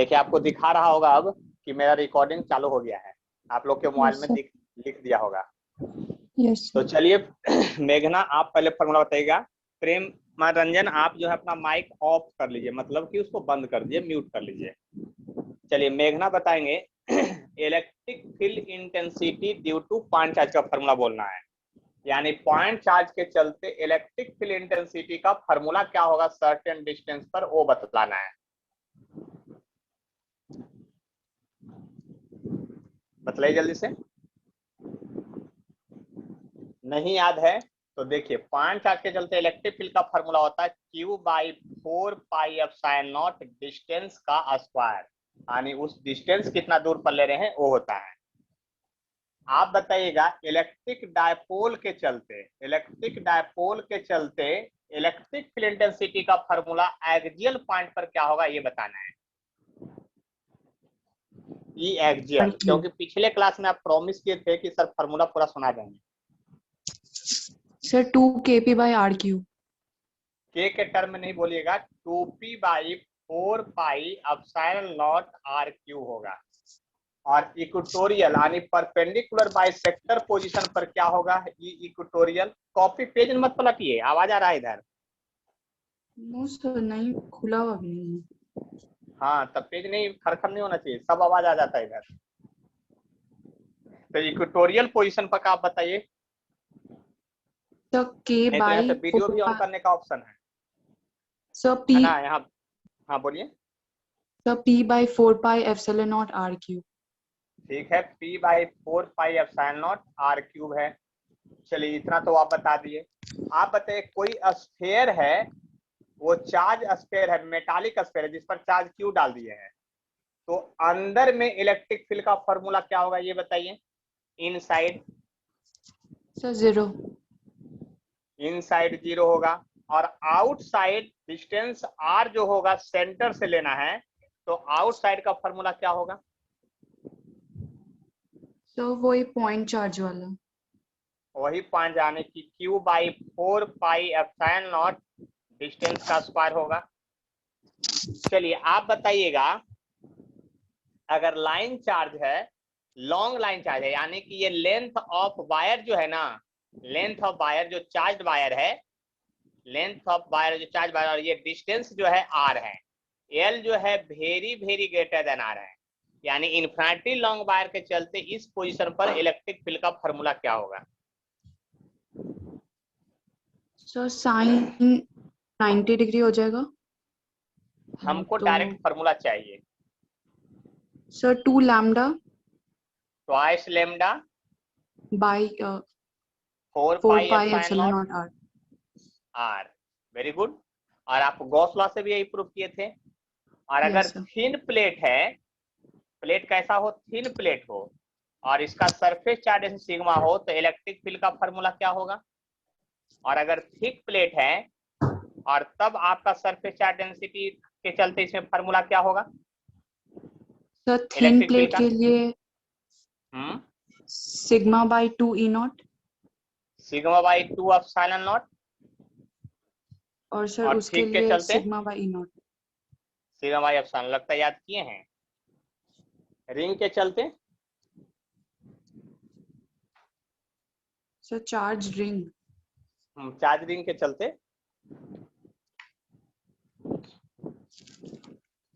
देखिए आपको दिखा रहा होगा अब कि मेरा रिकॉर्डिंग चालू हो गया है, आप लोग के मोबाइल में लिख दिया होगा। तो चलिए मेघना आप पहले फॉर्मूला बताइएगा। प्रेम मनोरंजन आप जो है अपना माइक ऑफ कर लीजिए, मतलब कि उसको बंद कर दीजिए, म्यूट कर लीजिए। चलिए मेघना बताएंगे electric field intensity due two point charge का फॉर्मूला बोलना है, यानी पॉइंट चार्ज के चलते इलेक्ट्रिक फील्ड इंटेंसिटी का फॉर्मूला क्या होगा सर्टेन डिस्टेंस पर, वो बतलाना है। बतलाइए जल्दी से। नहीं याद है तो देखिए पॉइंट चार्ज के चलते इलेक्ट्रिक फील्ड का फॉर्मूला होता है Q/4πε0 डिस्टेंस का स्क्वायर, यानी उस डिस्टेंस कितना दूर पर ले रहे हैं वो होता है। आप बताइएगा इलेक्ट्रिक डायपोल के चलते इलेक्ट्रिक फील्ड इंटेंसिटी का फॉर्मूला एक्सियल पॉइंट पर क्या होगा ये बताना है। ई एक्सियल, क्योंकि पिछले क्लास में आप प्रॉमिस किए थे कि सर फॉर्मूला पूरा सुना देंगे। Sir 2kp/r3। के टर्म में नहीं बोलिएगा, 2p/4πε0 r³ होगा। और इक्वेटोरियल यानी परपेंडिकुलर बाइसेक्टर पोजीशन पर क्या होगा, ये इक्वेटोरियल। कॉपी पेज मत पलटिए, आवाज आ रहा है इधर। नो सर नहीं, खुला हुआ भी नहीं है। हाँ तब पेज नहीं खरखर नहीं होना चाहिए, सब आवाज आ जाता है इधर। तो इक्वेटोरियल पोजीशन पर आप बताइए। तो वीडियो भी ऑन करने का ऑप्शन है सर p है ना यहाँ। हाँ बोलिए। Sir p/4πε0 r³। ठीक है, p/4πε0 r³ है। चलिए इतना तो आप बता दिए। आप बताइए कोई स्फीयर है, वो चार्ज स्फीयर है, मेटालिक स्फीयर है जिस पर चार्ज क्यू डाल दिए हैं, तो अंदर में इलेक्ट्रिक फील्ड का फॉर्मूला क्या होगा ये बताइए। Inside sir 0। इनसाइड 0 होगा, और आउटसाइड डिस्टेंस r जो होगा सेंटर से लेना है, तो आउटसाइड का फॉर्मूला क्या होगा। तो वही पॉइंट चार्ज वाला, वही पॉइंट जाने की Q/4πε0 डिस्टेंस का स्क्वायर होगा। चलिए आप बताइएगा अगर लाइन चार्ज है, लॉन्ग लाइन चार्ज है, यानी कि ये लेंथ ऑफ वायर जो है ना, लेंथ ऑफ वायर जो चार्ज वायर है, लेंथ ऑफ वायर जो चार्ज वायर, और ये डिस्टेंस जो है r है, l जो है very very greater than r है, यानी इन्फिनिटी लॉन्ग वायर के चलते इस पोजीशन पर इलेक्ट्रिक फील्ड का फॉर्मूला क्या होगा। सर साइन 90 डिग्री हो जाएगा। हमको तो डायरेक्ट फॉर्मूला चाहिए। Sir 2 lambda twice lambda by 4πε0 r। Very good. और आप गॉस लॉ से भी यही प्रूव किए थे। और अगर थिन प्लेट है, प्लेट कैसा हो, थिन प्लेट हो और इसका सरफेस चार्ज जैसे सिग्मा हो, तो इलेक्ट्रिक फील्ड का फॉर्मूला क्या होगा। और अगर थिक प्लेट है और तब आपका सरफेस चार्ज डेंसिटी के चलते इसमें फॉर्मूला क्या होगा। सर थिन प्लेट के लिए σ/2 E0 σ/2 ε0, और सर उसके लिए σ/E0 σ/ε। लगता है याद किए हैं। रिंग के चलते sir charge ring, charge ring के चलते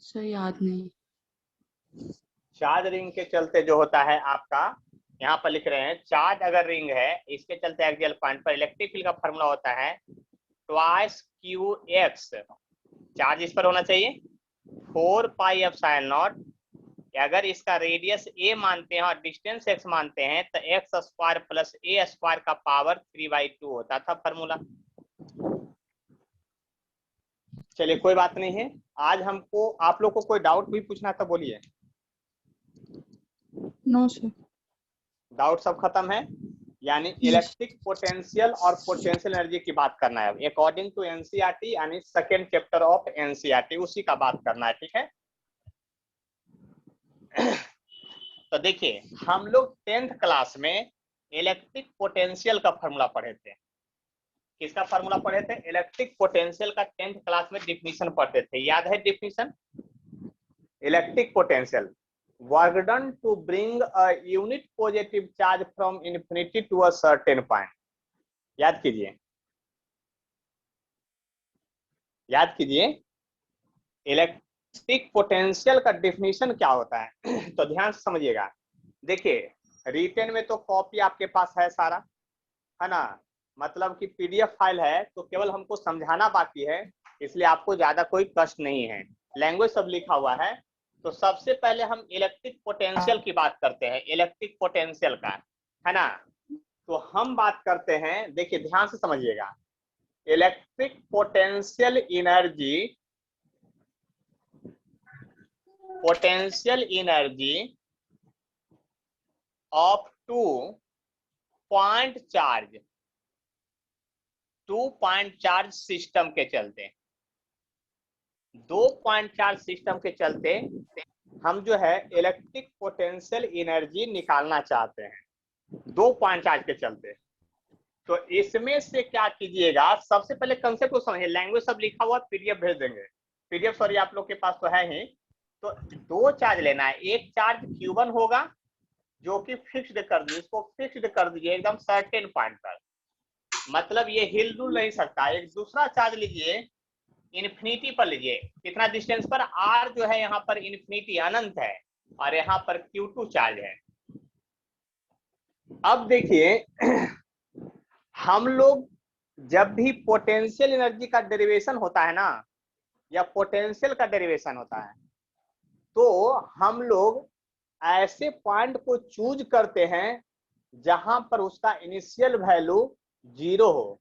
सर याद नहीं। चार्ज रिंग के चलते जो होता है आपका, यहाँ पर लिख रहे हैं चार्ज अगर रिंग है इसके चलते एक्सियल पॉइंट पर इलेक्ट्रिक फील्ड का फॉर्मूला होता है ट्वाइस QX, चार्ज इस पर होना चाहिए 4πε0। अगर इसका रेडियस a मानते हैं और डिस्टेंस x मानते हैं तो x² + a² का पावर 3/2 होता था फॉर्मूला। चलिए कोई बात नहीं है। आज हमको आप लोग को कोई डाउट भी पूछना था बोलिए। नो सर, डाउट सब खत्म है, यानी इलेक्ट्रिक पोटेंशियल और पोटेंशियल एनर्जी की बात करना है अकॉर्डिंग टू एनसीईआरटी, यानी सेकेंड चैप्टर ऑफ एनसीईआरटी, उसी का बात करना है। ठीक है। तो देखिए हम लोग 10th क्लास में इलेक्ट्रिक पोटेंशियल का फॉर्मूला पढ़े थे। किसका फॉर्मूला पढ़े थे, इलेक्ट्रिक पोटेंशियल का 10th क्लास में डिफिनीशन पढ़ते थे। याद है definition, electric potential, work done to bring a unit positive charge from infinity to a certain point. याद कीजिए, याद कीजिए, इलेक्ट्रिक पोटेंशियल का डेफिनेशन क्या होता है। तो ध्यान से समझिएगा। देखिए, रिटेन में तो कॉपी आपके पास है सारा, है ना, मतलब कि पीडीएफ फाइल है, तो केवल हमको समझाना बाकी है, इसलिए आपको ज्यादा कोई कष्ट नहीं है। लैंग्वेज सब लिखा हुआ है। तो सबसे पहले हम इलेक्ट्रिक पोटेंशियल की बात करते हैं, इलेक्ट्रिक पोटेंशियल का, है ना। तो हम बात करते हैं, देखिए ध्यान से समझिएगा, electric potential energy, potential energy of two point charge, two point charge system के चलते, दो पॉइंट चार्ज सिस्टम के चलते हम जो है इलेक्ट्रिक पोटेंशियल एनर्जी निकालना चाहते हैं, दो पॉइंट चार्ज के चलते। तो इसमें से क्या कीजिएगा, सबसे पहले कंसेप्ट को समझिए, लैंग्वेज सब लिखा हुआ, पीडीएफ भेज देंगे, पीडीएफ सॉरी आप लोग के पास तो है ही। तो दो चार्ज लेना है, एक चार्ज Q1 होगा जो कि फिक्स्ड कर दीजिए, इसको फिक्स्ड कर दीजिए एकदम सर्टेन पॉइंट पर, मतलब ये हिल डुल नहीं सकता। एक दूसरा चार्ज लीजिए, इन्फिनिटी पर लीजिए, कितना डिस्टेंस पर, R जो है यहाँ पर इन्फिनिटी अनंत है, और यहाँ पर Q2 चार्ज है। अब देखिए, हम लोग जब भी पोटेंशियल एनर्जी का डेरिवेशन होता है ना, या पोटेंशियल का डेरिवेशन होता है, तो हम लोग ऐसे पॉइंट को चूज करते हैं जहां पर उसका इनिशियल वैल्यू 0 हो।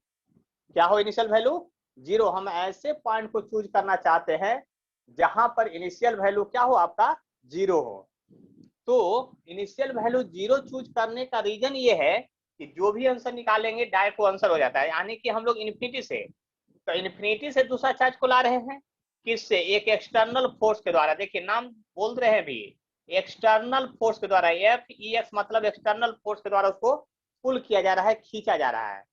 क्या हो, इनिशियल वैल्यू 0। हम ऐसे पॉइंट को चूज करना चाहते हैं जहां पर इनिशियल वैल्यू क्या हो, आपका 0 हो। तो इनिशियल वैल्यू 0 चूज करने का रीजन ये है कि जो भी आंसर निकालेंगे डायरेक्ट वो आंसर हो जाता है, यानी कि हम लोग इन्फिनिटी से, तो इन्फिनिटी से दूसरा चार्ज को ला रहे हैं, किससे, एक एक्सटर्नल फोर्स के द्वारा। देखिए नाम बोल रहे हैं भी, एक्सटर्नल फोर्स के द्वारा, FEX मतलब एक्सटर्नल फोर्स के द्वारा उसको पुल किया जा रहा है, खींचा जा रहा है।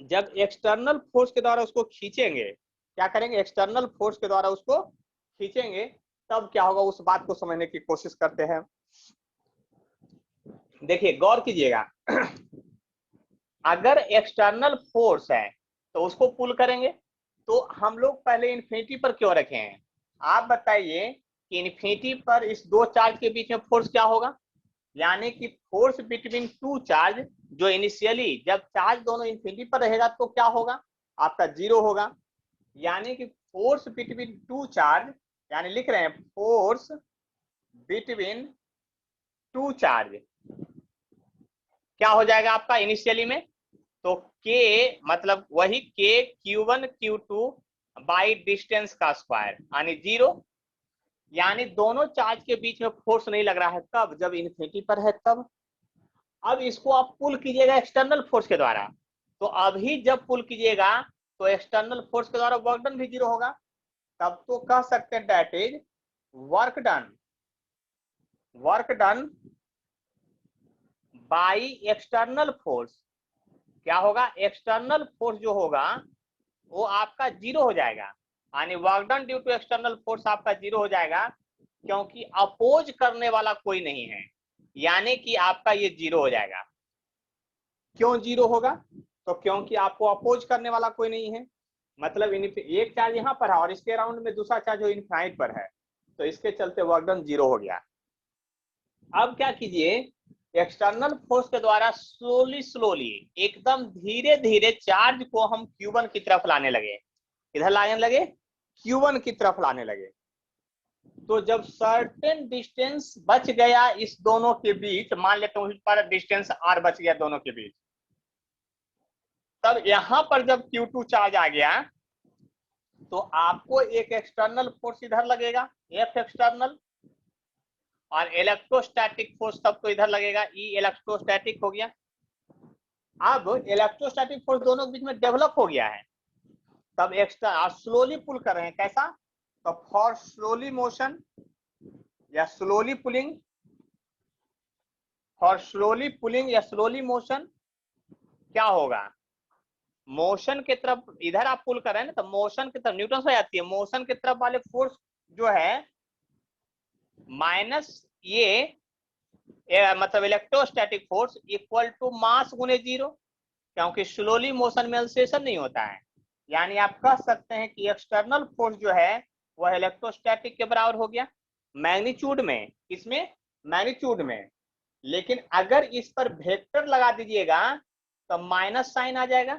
जब एक्सटर्नल फोर्स के द्वारा उसको खींचेंगे, क्या करेंगे, एक्सटर्नल फोर्स के द्वारा उसको खींचेंगे, तब क्या होगा, उस बात को समझने की कोशिश करते हैं। देखिए गौर कीजिएगा, अगर एक्सटर्नल फोर्स है तो उसको पुल करेंगे, तो हम लोग पहले इन्फिनिटी पर क्यों रखे हैं, आप बताइए कि इन्फिनिटी पर इस दो चार्ज के बीच में फोर्स क्या होगा, यानी कि फोर्स बिटवीन टू चार्ज, जो इनिशियली जब चार्ज दोनों इन्फिनिटी पर रहेगा तो क्या होगा, आपका 0 होगा। यानी कि फोर्स बिटवीन टू चार्ज, यानी लिख रहे हैं फोर्स बिटवीन टू चार्ज क्या हो जाएगा आपका इनिशियली में, तो K मतलब वही K Q1 Q2 by distance का स्क्वायर, यानी 0। यानी दोनों चार्ज के बीच में फोर्स नहीं लग रहा है, कब, जब इन्फिनिटी पर है तब। अब इसको आप पुल कीजिएगा एक्सटर्नल फोर्स के द्वारा, तो अभी जब पुल कीजिएगा तो एक्सटर्नल फोर्स के द्वारा वर्क डन भी 0 होगा, तब तो कह सकते हैं that is work done, work done by external force. क्या होगा, एक्सटर्नल फोर्स जो होगा वो आपका 0 हो जाएगा, यानी work done due to external force आपका 0 हो जाएगा, क्योंकि अपोज करने वाला कोई नहीं है, यानी कि आपका ये 0 हो जाएगा। क्यों 0 होगा, तो क्योंकि आपको अपोज करने वाला कोई नहीं है, मतलब एक चार्ज यहाँ पर है और इसके अराउंड में दूसरा चार्ज जो इनफाइनाइट पर है, तो इसके चलते वर्क डन 0 हो गया। अब क्या कीजिए, एक्सटर्नल फोर्स के द्वारा स्लोली स्लोली एकदम धीरे धीरे चार्ज को हम Q1 की तरफ लाने लगे, किधर लाने लगे, Q1 की तरफ लाने लगे। तो जब सर्टेन डिस्टेंस बच गया इस दोनों के बीच, मान लेते हैं उस पर डिस्टेंस R बच गया दोनों के बीच, तब यहां पर जब Q2 चार्ज आ गया तो आपको एक एक्सटर्नल फोर्स इधर लगेगा, F एक्सटर्नल, और इलेक्ट्रोस्टैटिक फोर्स तब तो इधर लगेगा, E इलेक्ट्रोस्टैटिक हो गया। अब इलेक्ट्रोस्टैटिक फोर्स दोनों के बीच में डेवलप हो गया है, तब एक्स्ट्रा स्लोली पुल कर रहे हैं, कैसा, तो फॉर स्लोली मोशन या slowly pulling, for slowly pulling या स्लोली मोशन क्या होगा, मोशन की तरफ इधर आप पुल कर रहे हैं ना, तो मोशन की तरफ न्यूटन हो जाती है, मोशन की तरफ वाले फोर्स जो है माइनस ये मतलब electrostatic force equal to mass गुने 0, क्योंकि स्लोली मोशन में अल्सेशन नहीं होता है। यानी आप कह सकते हैं कि एक्सटर्नल फोर्स जो है वह इलेक्ट्रोस्टैटिक के बराबर हो गया मैग्नीट्यूड में। किसमें? मैग्नीट्यूड में। लेकिन अगर इस पर वेक्टर लगा दीजिएगा तो माइनस साइन आ जाएगा,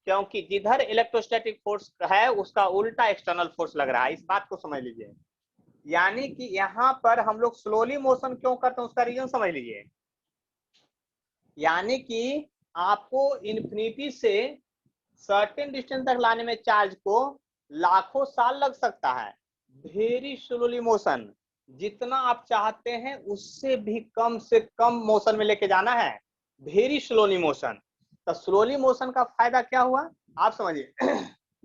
क्योंकि जिधर इलेक्ट्रोस्टैटिक फोर्स है उसका उल्टा एक्सटर्नल फोर्स लग रहा है। इस बात को समझ लीजिए। यानी कि यहाँ पर हम लोग स्लोली मोशन क्यों करते हैं उसका रीजन समझ लीजिए। यानी कि आपको इन्फिनिटी से सर्टेन डिस्टेंस तक लाने में चार्ज को लाखों साल लग सकता है। वेरी स्लोली मोशन, जितना आप चाहते हैं उससे भी कम से कम मोशन में लेके जाना है, वेरी स्लोली मोशन। तो स्लोली मोशन का फायदा क्या हुआ आप समझिए।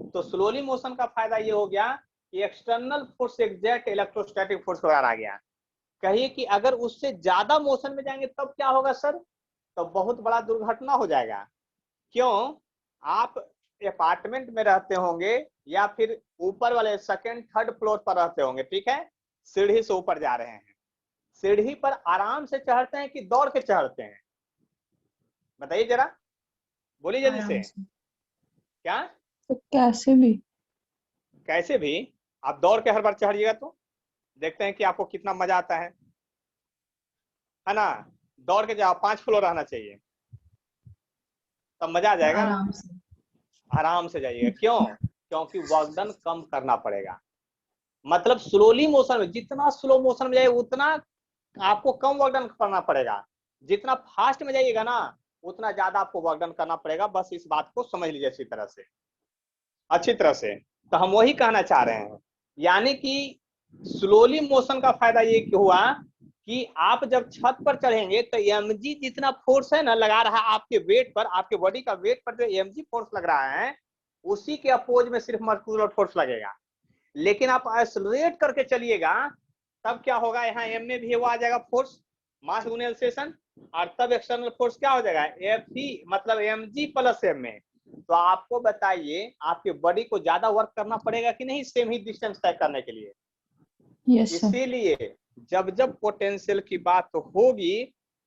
तो स्लोली मोशन का फायदा ये हो गया कि external force exact electrostatic force बराबर आ गया। कहिए कि अगर उससे ज्यादा मोशन में जाएंगे तब क्या होगा सर? तो बहुत बड़ा दुर्घटना हो जाएगा। क्यों? आप अपार्टमेंट में रहते होंगे या फिर ऊपर वाले सेकंड थर्ड फ्लोर पर रहते होंगे, ठीक है, सीढ़ी से ऊपर जा रहे हैं, सीढ़ी पर आराम से चढ़ते हैं कि दौड़ के चढ़ते हैं? बताइए जरा, बोलिए जल्दी से। क्या? तो कैसे भी? कैसे भी? आप दौड़ के हर बार चढ़िएगा तो देखते हैं कि आपको कितना मजा आता है ना। दौड़ के जाओ, 5 फ्लोर रहना चाहिए, तब मजा आ जाएगा। आराम से जाइएगा। क्यों? क्योंकि वर्क डन कम करना पड़ेगा। मतलब स्लोली मोशन में, जितना स्लो मोशन में जाइए उतना आपको कम वर्क डन करना पड़ेगा। जितना फास्ट में जाइएगा ना उतना ज्यादा आपको वर्क डन करना पड़ेगा। बस इस बात को समझ लीजिए अच्छी तरह से, अच्छी तरह से। तो हम वही कहना चाह रहे हैं। यानी कि स्लोली मोशन का फायदा ये हुआ कि आप जब छत पर चढ़ेंगे तो mg जितना फोर्स है ना लगा रहा है आपके वेट पर, आपके बॉडी का वेट पर जो mg फोर्स लग रहा है उसी के अपोज में सिर्फ मस्कुलर फोर्स लगेगा। लेकिन आप एक्सेलरेट करके चलिएगा तब क्या होगा, यहाँ m में भी वो आ जाएगा फोर्स, मास गुने एक्सेलरेशन, और तब एक्सटर्नल फोर्स क्या हो जाएगा, F मतलब mg प्लस m। तो आपको बताइए आपके बॉडी को ज्यादा वर्क करना पड़ेगा कि नहीं सेम ही डिस्टेंस तय करने के लिए? इसीलिए जब जब पोटेंशियल की बात होगी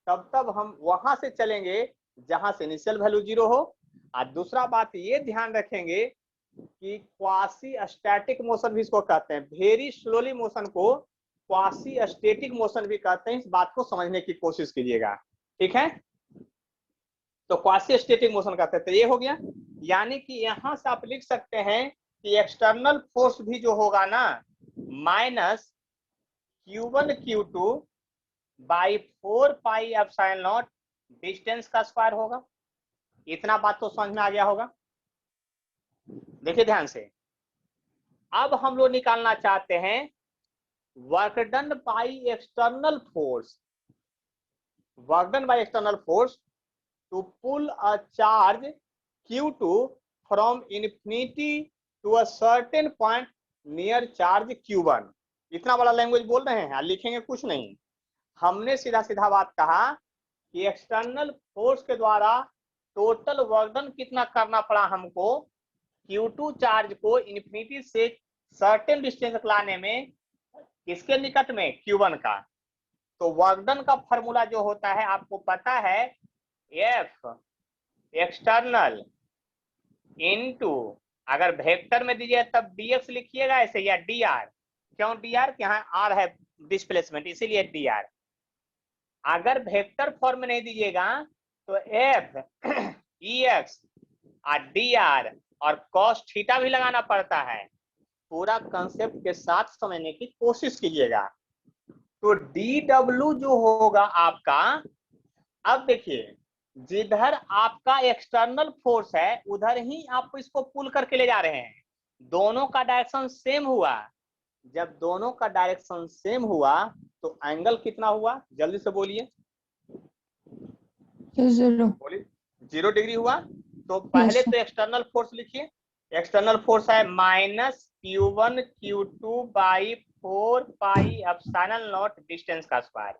तब तब हम वहां से चलेंगे जहां से इनिशियल वैल्यू 0 हो। और दूसरा बात ये ध्यान रखेंगे कि क्वासी स्टैटिक मोशन भी इसको कहते हैं, वेरी स्लोली मोशन को क्वासी स्टैटिक मोशन भी कहते हैं। इस बात को समझने की कोशिश कीजिएगा, ठीक है। तो क्वासी स्टैटिक मोशन कहते हैं। तो ये हो गया। यानी कि यहां से आप लिख सकते हैं कि एक्सटर्नल फोर्स भी जो होगा ना minus Q1 Q2 by 4 pi epsilon not distance का स्क्वायर होगा। इतना बात तो समझ में आ गया होगा। देखिए ध्यान से, अब हम लोग निकालना चाहते हैं work done by external force, work done by external force to pull a charge Q2 from infinity to a certain point near charge Q1। इतना बड़ा लैंग्वेज बोल रहे हैं, लिखेंगे कुछ नहीं। हमने सीधा सीधा बात कहा कि एक्सटर्नल फोर्स के द्वारा टोटल वर्क डन कितना करना पड़ा हमको Q2 चार्ज को इन्फिनिटी से सर्टेन डिस्टेंस तक लाने में, किसके निकट में, Q1 का। तो वर्क डन का फॉर्मूला जो होता है आपको पता है, F एक्सटर्नल इनटू, अगर वेक्टर में दीजिए तब dx लिखिएगा ऐसे, या dr। क्यों dr? यहाँ r है डिस्प्लेसमेंट, इसीलिए dr। अगर वेक्टर फॉर्म में नहीं दीजिएगा तो f ex और dr और cos थीटा भी लगाना पड़ता है। पूरा कंसेप्ट के साथ समझने की कोशिश कीजिएगा। तो dw जो होगा आपका, अब देखिए जिधर आपका एक्सटर्नल फोर्स है उधर ही आप इसको पुल करके ले जा रहे हैं। दोनों का डायरेक्शन सेम हुआ। जब दोनों का डायरेक्शन सेम हुआ तो एंगल कितना हुआ, जल्दी से बोलिए। 0 डिग्री हुआ। तो पहले तो एक्सटर्नल फोर्स लिखिए। एक्सटर्नल फोर्स है minus Q1 Q2 by 4 pi epsilon not distance का स्क्वायर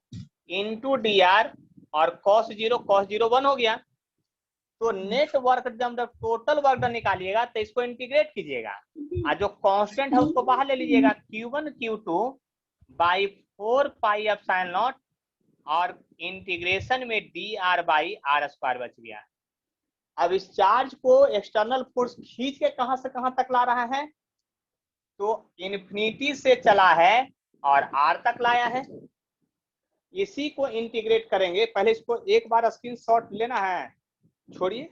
इनटू dr और cos 0 1 हो गया। तो नेट वर्क जब टोटल वर्क डन निकालिएगा तो इसको इंटीग्रेट कीजिएगा और जो कांस्टेंट है उसको बाहर ले लीजिएगा। Q1 Q2 by 4 pi epsilon naught, और इंटीग्रेशन में d r by r square बच गया। अब इस चार्ज को एक्सटर्नल फोर्स खींच के कहां से कहां तक ला रहा है, तो इन्फिनिटी से चला है और आर तक लाया है। इसी को इंटीग्रेट करेंगे। पहले इसको एक बार स्क्रीनशॉट लेना है, छोड़िए,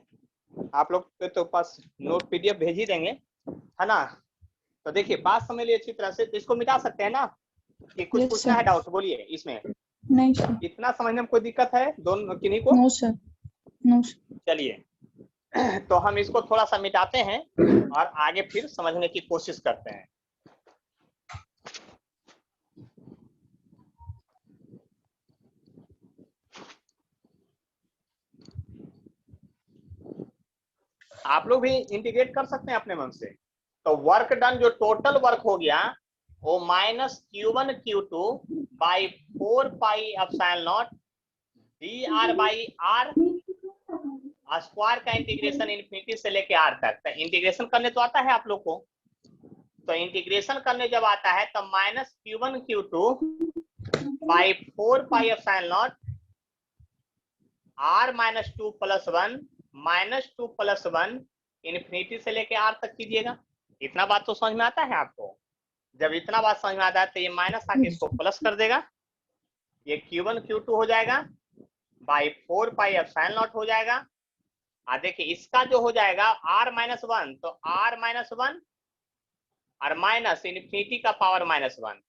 आप लोग के तो पास नोट पीडीएफ भेज ही देंगे, है ना। तो देखिए बात समझ लीजिए अच्छी तरह से। तो इसको मिटा सकते हैं ना, कि कुछ पूछना है डाउट बोलिए इसमें। नहीं सर। इतना समझने में कोई दिक्कत है दोनों किन्हीं को? No sir, no sir. चलिए तो हम इसको थोड़ा सा मिटाते हैं और आगे फिर समझने की कोशिश करते हैं। आप लोग भी इंटीग्रेट कर सकते हैं अपने मन से। तो वर्क डन, जो टोटल वर्क हो गया, वो minus Q1 Q2 by 4 pi epsilon naught d r by r square का इंटीग्रेशन इन्फिनिटी से लेके आर तक। तो इंटीग्रेशन करने तो आता है आप लोग को, तो इंटीग्रेशन करने जब आता है तो minus Q1 Q2 by 4 pi epsilon naught r minus 2 + 1 minus 2 + 1 infinity से लेके आर तक कीजिएगा। इतना बात तो समझ में आता है आपको? जब इतना बात समझ में आता है तो ये माइनस आके इसको प्लस कर देगा, ये Q1 Q2 हो जाएगा बाई 4 पाई एप्सिलॉन नॉट हो जाएगा। देखिए इसका जो हो जाएगा r-1, तो r-1 और माइनस इन्फिनिटी का पावर -1।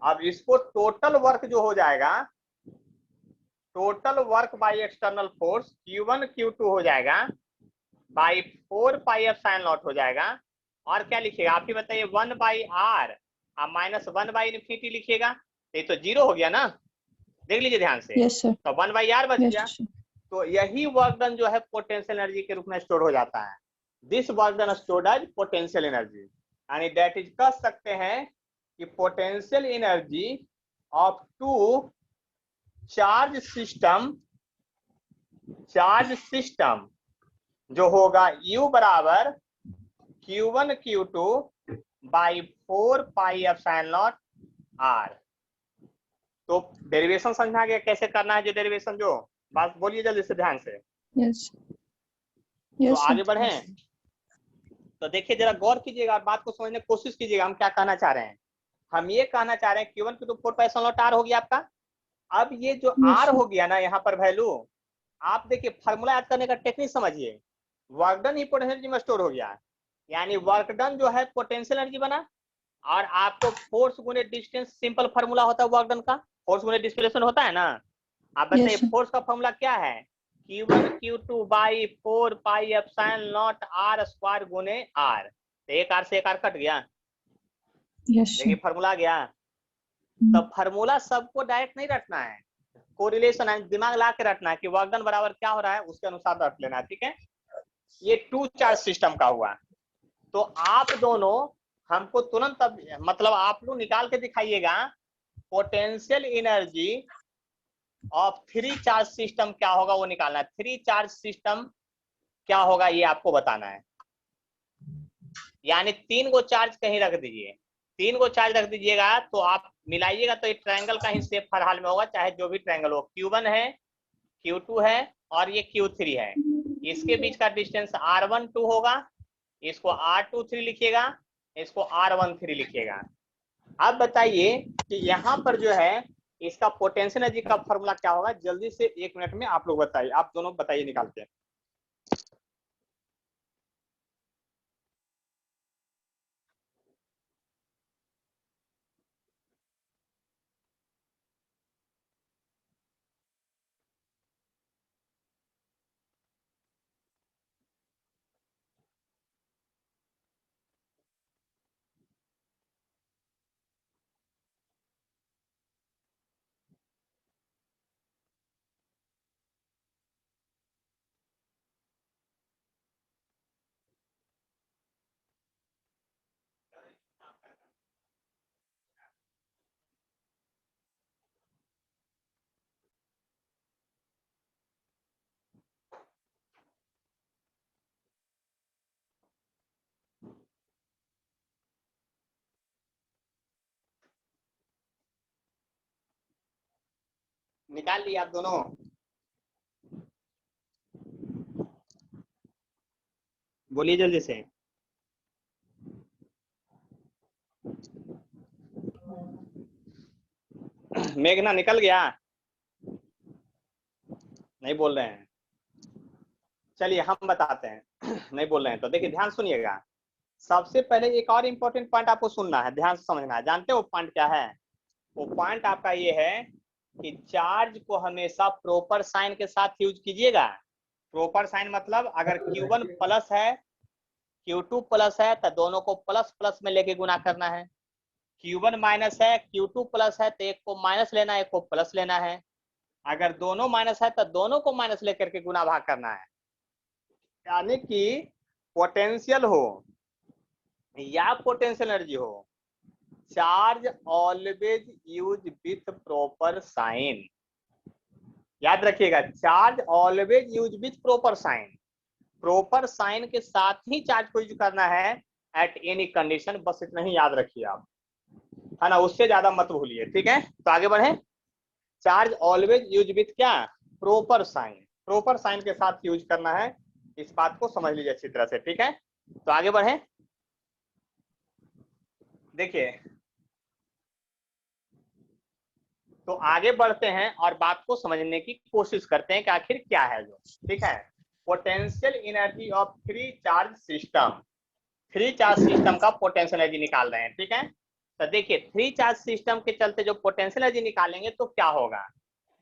अब इसको टोटल वर्क जो हो जाएगा, total work by external force Q1 Q2 हो जाएगा बाई 4 पाई एप्सिलॉन नॉट हो जाएगा। और क्या लिखिएगा आप ही बताइए, 1/r -1/इन्फिनिटी लिखिएगा। ये तो 0 हो गया ना, देख लीजिए ध्यान से। Yes sir. तो 1/r बच गया। Yes sir. तो यही वर्क डन जो है पोटेंशियल एनर्जी के रूप में स्टोर हो जाता है। This work done stored as potential energy, यानी दैट इज कह सकते हैं कि potential energy of two charge system जो होगा U बराबर Q1 Q2 by 4 pi epsilon naught r। तो डेरिवेशन समझा गया कैसे करना है, जो डेरिवेशन जो बात बोलिए जल्दी से ध्यान से। यस। तो यस आगे सर। बढ़े। तो देखिए जरा गौर कीजिएगा, बात को समझने की कोशिश कीजिएगा हम क्या कहना चाह रहे हैं। हम ये कहना चाह रहे हैं Q1 Q2 4 pi epsilon naught r हो गया आपका। अब ये जो यस r सर। हो गया ना यहाँ पर वैल्यू, आप देखिए फार्मूला याद करने का टेक्निक समझिए। वर्क डन ही पोटेंशियल एनर्जी में स्टोर हो गया, यानी वर्क डन जो है पोटेंशियल एनर्जी बना, और आपको फोर्स गुने डिस्टेंस सिंपल फार्मूला होता है वर्क डन का, फोर्स गुने डिस्प्लेसमेंट होता है ना। आप बताइए यस सर। फोर्स का फार्मूला क्या है, Q1 Q2 by 4 pi epsilon naught r square गुने r। तो एक r से एक r कट गया, यस देखिए सर। फार्मूला आ गया। तब फार्मूला सबको डायरेक्ट नहीं रखना है, कोरिलेशन है, दिमाग ला के रखना है कि वर्क डन बराबर क्या हो रहा है उसके अनुसार रख लेना है, ठीक है। ये टू चार्ज सिस्टम का हुआ। तो आप दोनों हमको तुरंत अब मतलब आप लोग निकाल के दिखाइएगा, potential energy of three charge system क्या होगा वो निकालना है। थ्री चार्ज सिस्टम क्या होगा ये आपको बताना है, यानी 3 गो चार्ज कहीं रख दीजिए, 3 गो चार्ज रख दीजिएगा तो आप मिलाइएगा तो ये ट्रायंगल का ही शेप हर हाल में होगा, चाहे जो भी ट्रायंगल हो। Q1 है, Q2 है और ये Q3 है। इसके बीच का डिस्टेंस R12 होगा, इसको R23 लिखिएगा, इसको R13 लिखिएगा। अब बताइए कि यहाँ पर जो है इसका पोटेंशियल एनर्जी का फॉर्मूला क्या होगा, जल्दी से 1 मिनट में आप लोग बताइए, आप दोनों बताइए निकाल के। निकाल लिया आप दोनों? बोलिए जल्दी से। मेघना निकल गया? नहीं बोल रहे हैं। चलिए हम बताते हैं। नहीं बोल रहे हैं तो देखिए ध्यान सुनिएगा। सबसे पहले एक और इम्पोर्टेंट पॉइंट आपको सुनना है, ध्यान से समझना है। जानते हो वो पॉइंट क्या है? वो पॉइंट आपका ये है कि चार्ज को हमेशा प्रॉपर साइन के साथ यूज कीजिएगा। प्रॉपर साइन मतलब अगर Q1 प्लस है, Q2 प्लस है, तो दोनों को प्लस प्लस में लेके गुना करना है। Q1 माइनस है, Q2 प्लस है, तो एक को माइनस लेना है, एक को प्लस लेना है। अगर दोनों माइनस है तो दोनों को माइनस लेकर के गुना भाग करना है। यानी कि पोटेंशियल हो या पोटेंशियल एनर्जी हो, charge always use with proper sign. याद रखिएगा, charge always use with proper sign. Proper sign के साथ ही चार्ज को यूज करना है एट एनी कंडीशन। बस इतना ही याद रखिए आप, है ना, उससे ज्यादा मत भूलिए। ठीक है, तो आगे बढ़े। चार्ज ऑलवेज यूज विथ क्या? Proper sign. प्रॉपर साइन के साथ यूज करना है, इस बात को समझ लीजिए अच्छी तरह से। ठीक है, तो आगे बढ़े। देखिए, तो आगे बढ़ते हैं और बात को समझने की कोशिश करते हैं कि आखिर क्या है जो। ठीक है, potential energy of three charge system. Three charge system का पोटेंशियल एनर्जी निकाल रहे हैं। ठीक है, तो देखिए थ्री चार्ज सिस्टम के चलते जो पोटेंशियल एनर्जी निकालेंगे तो क्या होगा।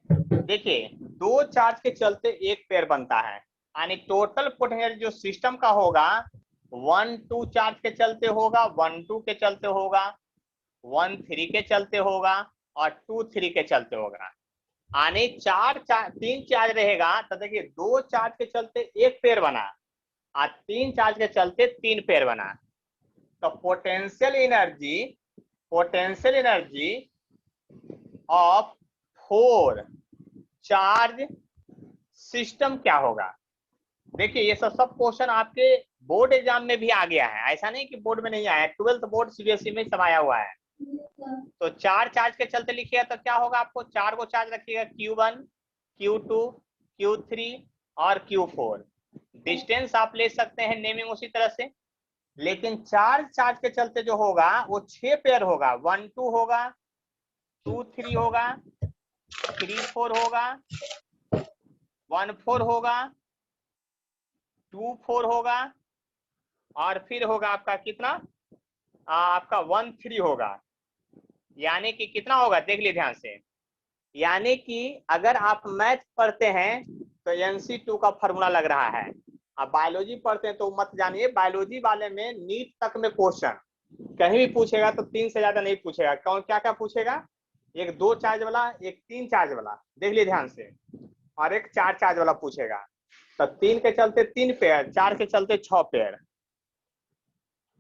देखिए, दो चार्ज के चलते एक पेयर बनता है, यानी टोटल पोटेंशियल जो सिस्टम का होगा 1 2 चार्ज के चलते होगा, 1 2 के चलते होगा, 1 3 के चलते होगा और 2 3 के चलते होगा। यानी तीन चार्ज रहेगा तो देखिए दो चार्ज के चलते एक पेयर बना और तीन चार्ज के चलते तीन पेयर बना। तो potential energy of 4 charge system क्या होगा। देखिए ये सब क्वेश्चन आपके बोर्ड एग्जाम में भी आ गया है, ऐसा नहीं कि बोर्ड में नहीं आया है। 12th बोर्ड CBSE में सब आया हुआ है। तो चार चार्ज के चलते लिखिएगा तो क्या होगा, आपको चार को चार्ज रखिएगा, Q1 Q2 Q3 और Q4। डिस्टेंस आप ले सकते हैं नेमिंग उसी तरह से, लेकिन चार चार्ज के चलते जो होगा वो 6 पेयर होगा। 1 2 होगा, 2 3 होगा, 3 4 होगा, 1 4 होगा, 2 4 होगा और फिर होगा आपका कितना, आपका 1 3 होगा। यानी कि कितना होगा, देख लीजिए ध्यान से। यानी कि अगर आप मैथ पढ़ते हैं तो NC2 का फॉर्मूला लग रहा है। अब बायोलॉजी पढ़ते हैं तो मत जानिए, बायोलॉजी वाले में नीट तक में क्वेश्चन कहीं भी पूछेगा तो 3 से ज्यादा नहीं पूछेगा। कौन क्या क्या पूछेगा, एक 2 चार्ज वाला, एक 3 चार्ज वाला, देख लीजिए ध्यान से, और एक 4 चार्ज वाला पूछेगा। तो 3 के चलते 3 पेयर, 4 के चलते 6 पेयर।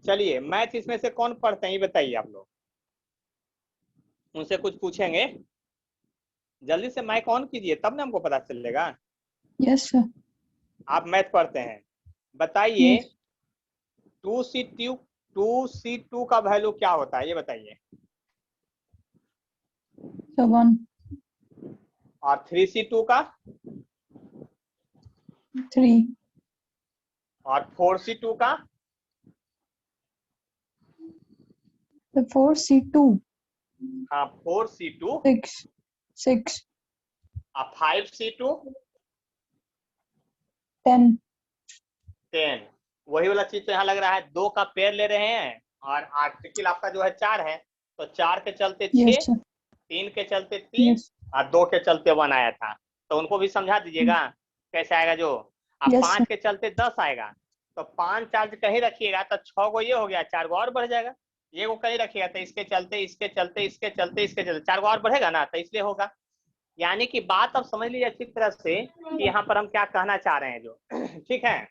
चलिए मैथ इसमें से कौन पढ़ते हैं ये बताइए आप लोग, उनसे कुछ पूछेंगे। जल्दी से माइक ऑन कीजिए तब ना हमको पता चलेगा। Yes sir. आप मैथ पढ़ते हैं, बताइए 2C2 का वैल्यू क्या होता है ये बताइए। 1 और 3C2 का, 3 और 4C2 का, 4C2 हाँ 4C2, 6 और 5C2 10। वही वाला चीज तो यहाँ लग रहा है, 2 का पेयर ले रहे हैं और आर्टिकल आपका जो है 4 है, तो 4 के चलते 6, 3 के चलते 3 और 2 के चलते 1 आया था। तो उनको भी समझा दीजिएगा कैसे आएगा जो। अब 5 के चलते 10 आएगा, तो 5 चार्ज कहीं रखिएगा तो 6 को ये हो गया, 4 को और बढ़ जाएगा। ये को कहीं रखिएगा तो इसके चलते इसके चलते इसके चलते इसके चलते 4 को और बढ़ेगा ना, तो इसलिए होगा। यानी कि बात अब समझ लीजिए अच्छी तरह से कि यहाँ पर हम क्या कहना चाह रहे हैं जो। ठीक है,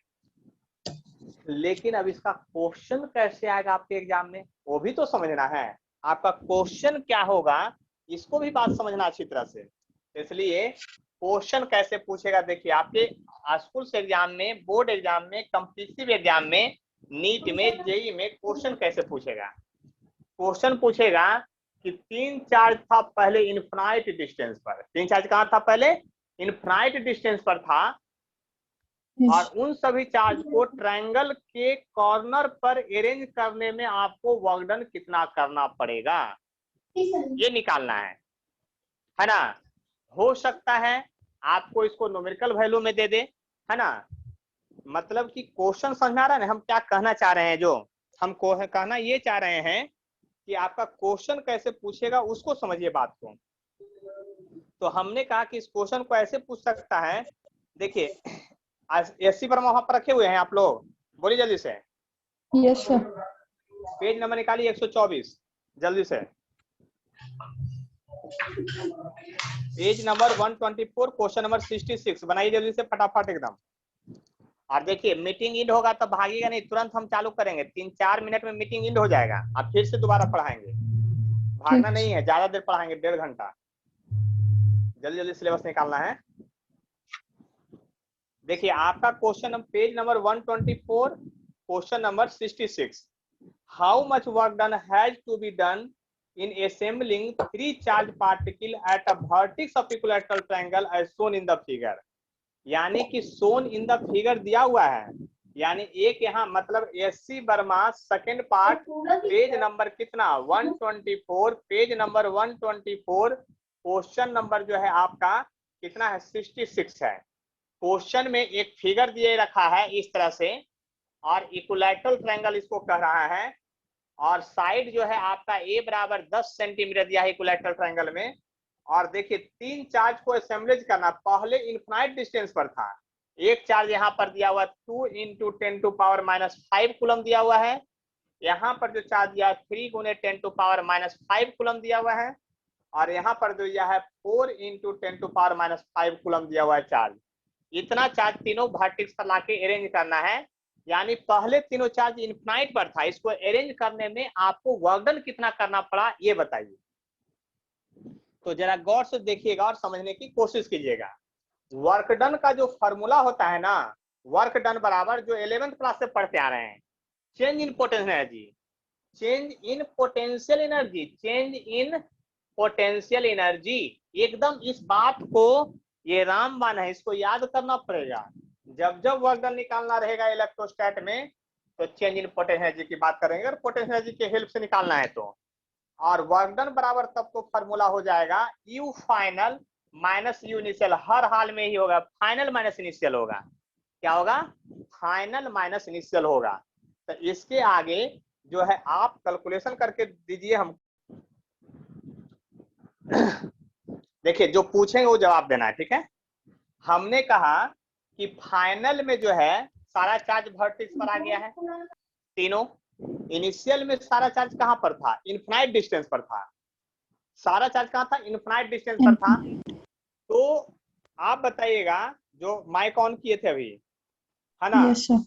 लेकिन अब इसका क्वेश्चन कैसे आएगा आपके एग्जाम में वो भी तो समझना है। आपका क्वेश्चन क्या होगा इसको भी बात समझना अच्छी तरह से। इसलिए क्वेश्चन कैसे पूछेगा, देखिए आपके स्कूल से एग्जाम में, बोर्ड एग्जाम में, कॉम्पिटिटिव एग्जाम में, नीट में, जेई में क्वेश्चन कैसे पूछेगा। क्वेश्चन पूछेगा कि 3 चार्ज था पहले इनफाइनाइट डिस्टेंस पर। 3 चार्ज कहाँ था पहले? इनफाइनाइट डिस्टेंस पर था। और उन सभी चार्ज को ट्रायंगल के कॉर्नर पर अरेंज करने में आपको वर्क डन कितना करना पड़ेगा, ये निकालना है ना। हो सकता है आपको इसको न्यूमेरिकल वैल्यू में दे दे, है ना। मतलब कि क्वेश्चन समझ आ रहा है ना हम क्या कहना चाह रहे हैं। जो हम कहना ये चाह रहे हैं कि आपका क्वेश्चन कैसे पूछेगा उसको समझिए बात को। तो हमने कहा कि इस क्वेश्चन को ऐसे पूछ सकता है, देखिए 80 पर वहां पर रखे हुए हैं आप लोग, बोलिए जल्दी से। Yes sir. पेज नंबर निकालिए 124 जल्दी से। पेज नंबर 124 क्वेश्चन नंबर 66 बनाइए जल्दी से फटाफट एकदम। और देखिए मीटिंग इंड होगा तो भागिएगा नहीं, तुरंत हम चालू करेंगे। 3-4 मिनट में मीटिंग इंड हो जाएगा, अब फिर से दोबारा पढ़ाएंगे। भागना नहीं है, ज्यादा देर पढ़ाएंगे, 1.5 घंटा। जल्दी जल्दी सिलेबस निकालना है। देखिए आपका question page number 124 question number 66, how much work done has to be done in assembling 3 charge particle at a vertex of equilateral triangle as shown in the figure। यानी कि shown in the figure दिया हुआ है, यानी एक यहाँ मतलब SC Verma second part page number कितना 124, पेज नंबर 124 क्वेश्चन नंबर जो है आपका कितना है 66 है। क्वेश्चन में एक फिगर दिए रखा है इस तरह से, और इक्विलैटरल ट्रायंगल इसको कह रहा है, और साइड जो है आपका ए बराबर 10 सेंटीमीटर दिया है इक्विलैटरल ट्रायंगल में। और देखिए 3 चार्ज को असेंबलेज करना, पहले इनफाइनाइट डिस्टेंस पर था। एक चार्ज यहाँ पर दिया हुआ 2 × 10⁻⁵ कूलम दिया हुआ है। यहाँ पर जो चार्ज दिया 3 × 10⁻⁵ कूलम दिया हुआ है। और यहाँ पर जो दिया है 4 × 10⁻⁵ कूलम दिया हुआ है चार्ज। इतना चार्ज तीनों वर्टेक्स पर लाके अरेंज करना है, यानी पहले तीनों चार्ज इनफाइनाइट पर था। इसको अरेंज करने में आपको वर्क डन कितना करना पड़ा ये बताइए। तो जरा गौर से देखिएगा और समझने की कोशिश कीजिएगा। वर्क डन का जो फॉर्मूला होता है ना, वर्क डन बराबर जो 11th क्लास से पढ़ते आ रहे हैं, change in potential energy, change in potential energy, change in potential energy. एकदम इस बात को ये रामबाण है, इसको याद करना पड़ेगा। जब जब वर्क डन निकालना रहेगा इलेक्ट्रोस्टैट में तो चेंज इन पोटेंशियल एनर्जी की बात करेंगे, अगर पोटेंशियल एनर्जी के हेल्प से निकालना है तो। और वर्क डन बराबर तब तो फॉर्मूला हो जाएगा U final minus U initial, हर हाल में ही होगा फाइनल माइनस इनिशियल होगा। क्या होगा? फाइनल माइनस इनिशियल होगा। तो इसके आगे जो है आप कैलकुलेशन करके दीजिए हम। देखिए जो पूछेंगे वो जवाब देना है, ठीक है। हमने कहा कि फाइनल में जो है सारा चार्ज वर्टेक्स पर आ गया है तीनों। इनिशियल में सारा चार्ज कहां पर था? इनफाइनाइट डिस्टेंस पर था। सारा चार्ज कहां था? इनफाइनाइट डिस्टेंस पर था। तो आप बताइएगा, जो माइक ऑन किए थे अभी, है ना? Yes sir.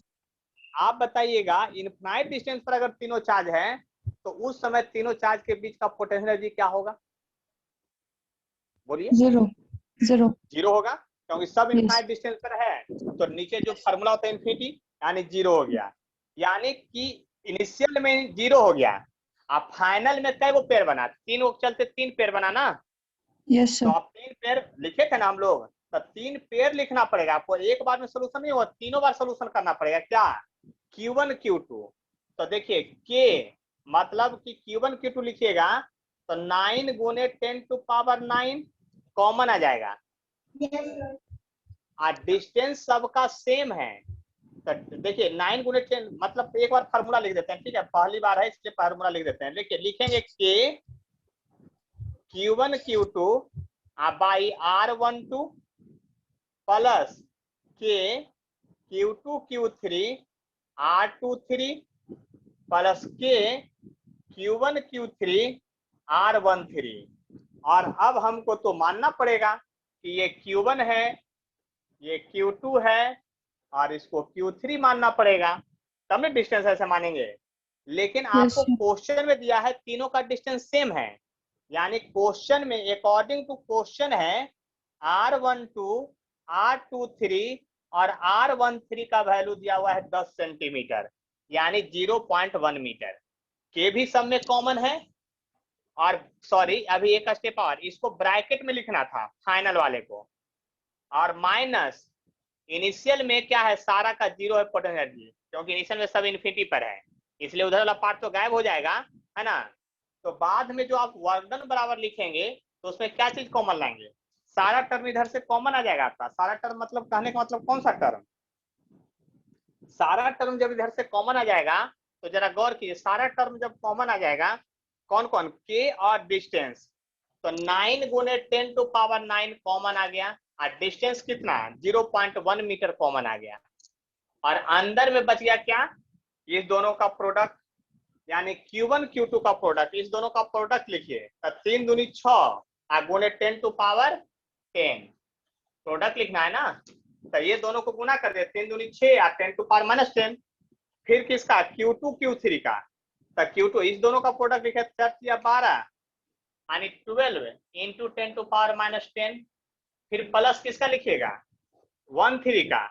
आप बताइएगा इनफाइनाइट डिस्टेंस पर अगर तीनों चार्ज है तो उस समय तीनों चार्ज के बीच का पोटेंशियल एनर्जी क्या होगा? बोलिए। जीरो होगा, क्योंकि सब इनफाइनाइट डिस्टेंस पर है। तो नीचे जो फार्मूला होता है इन्फिनिटी, यानी जीरो हो गया। यानी कि इनिशियल में जीरो हो गया। अब फाइनल में कई वो पेयर बना? 3 वो चलते 3 पेयर बना ना। Yes sir. तो आप 3 पेयर लिखे थे ना हम लोग, तो 3 पेयर लिखना पड़ेगा आपको। एक बार में सोल्यूशन नहीं होगा, तीनों बार सोल्यूशन करना पड़ेगा। क्या? Q1 Q2। तो देखिए K मतलब कि Q1 Q2 लिखिएगा तो 9 × 10⁻⁹ कॉमन आ जाएगा। और डिस्टेंस सबका सेम है। तो देखिए 9 × 10 मतलब एक बार फार्मूला लिख देते हैं, ठीक है, पहली बार है इसलिए फार्मूला लिख देते हैं। देखिए लिखेंगे K Q1 Q2 by R12 plus K Q2 Q3 R23 plus K Q1 Q3 R13। और अब हमको तो मानना पड़ेगा कि ये Q1 है, ये Q2 है, और इसको Q3 मानना पड़ेगा, तब में डिस्टेंस ऐसे मानेंगे। लेकिन आपको क्वेश्चन में दिया है तीनों का डिस्टेंस सेम है, यानी क्वेश्चन में अकॉर्डिंग टू क्वेश्चन है R12 R23 और R13 का वैल्यू दिया हुआ है 10 सेंटीमीटर, यानी 0.1 मीटर। के भी सब में कॉमन है, और सॉरी अभी एक स्टेप और, इसको ब्रैकेट में लिखना था फाइनल वाले को, और माइनस इनिशियल में क्या है, सारा का 0 है पोटेंशियल एनर्जी, क्योंकि इनिशियल में सब इन्फिनिटी पर है, इसलिए उधर वाला पार्ट तो गायब हो जाएगा, है ना। तो बाद में जो आप वर्क डन बराबर लिखेंगे तो उसमें क्या चीज कॉमन लाएंगे, सारा टर्म इधर से कॉमन आ जाएगा आपका। सारा टर्म मतलब कहने का मतलब कौन सा टर्म, सारा टर्म जब इधर से कॉमन आ जाएगा तो जरा गौर कीजिए, सारा टर्म जब कॉमन आ जाएगा, कौन कौन, के और डिस्टेंस, तो 9 गुने 10 टू पावर 9 कॉमन आ गया, और डिस्टेंस कितना 0.1 मीटर कॉमन आ गया, और अंदर में बच गया क्या, इस दोनों का प्रोडक्ट, यानी Q1 Q2 का प्रोडक्ट, इस दोनों का प्रोडक्ट लिखिए, तो 3 दूनी 6 गुने 10 टू पावर 10, प्रोडक्ट लिखना है ना, तो ये दोनों को गुना कर दे, 3 दूनी 6 और 10 टू पावर -10, फिर किसका Q2 Q3 का, तो Q2 इस दोनों का प्रोडक्ट लिखे 4 या 12 यानी 12 इंटू 10 टू पावर -10, फिर प्लस किसका लिखिएगा 1 3 का,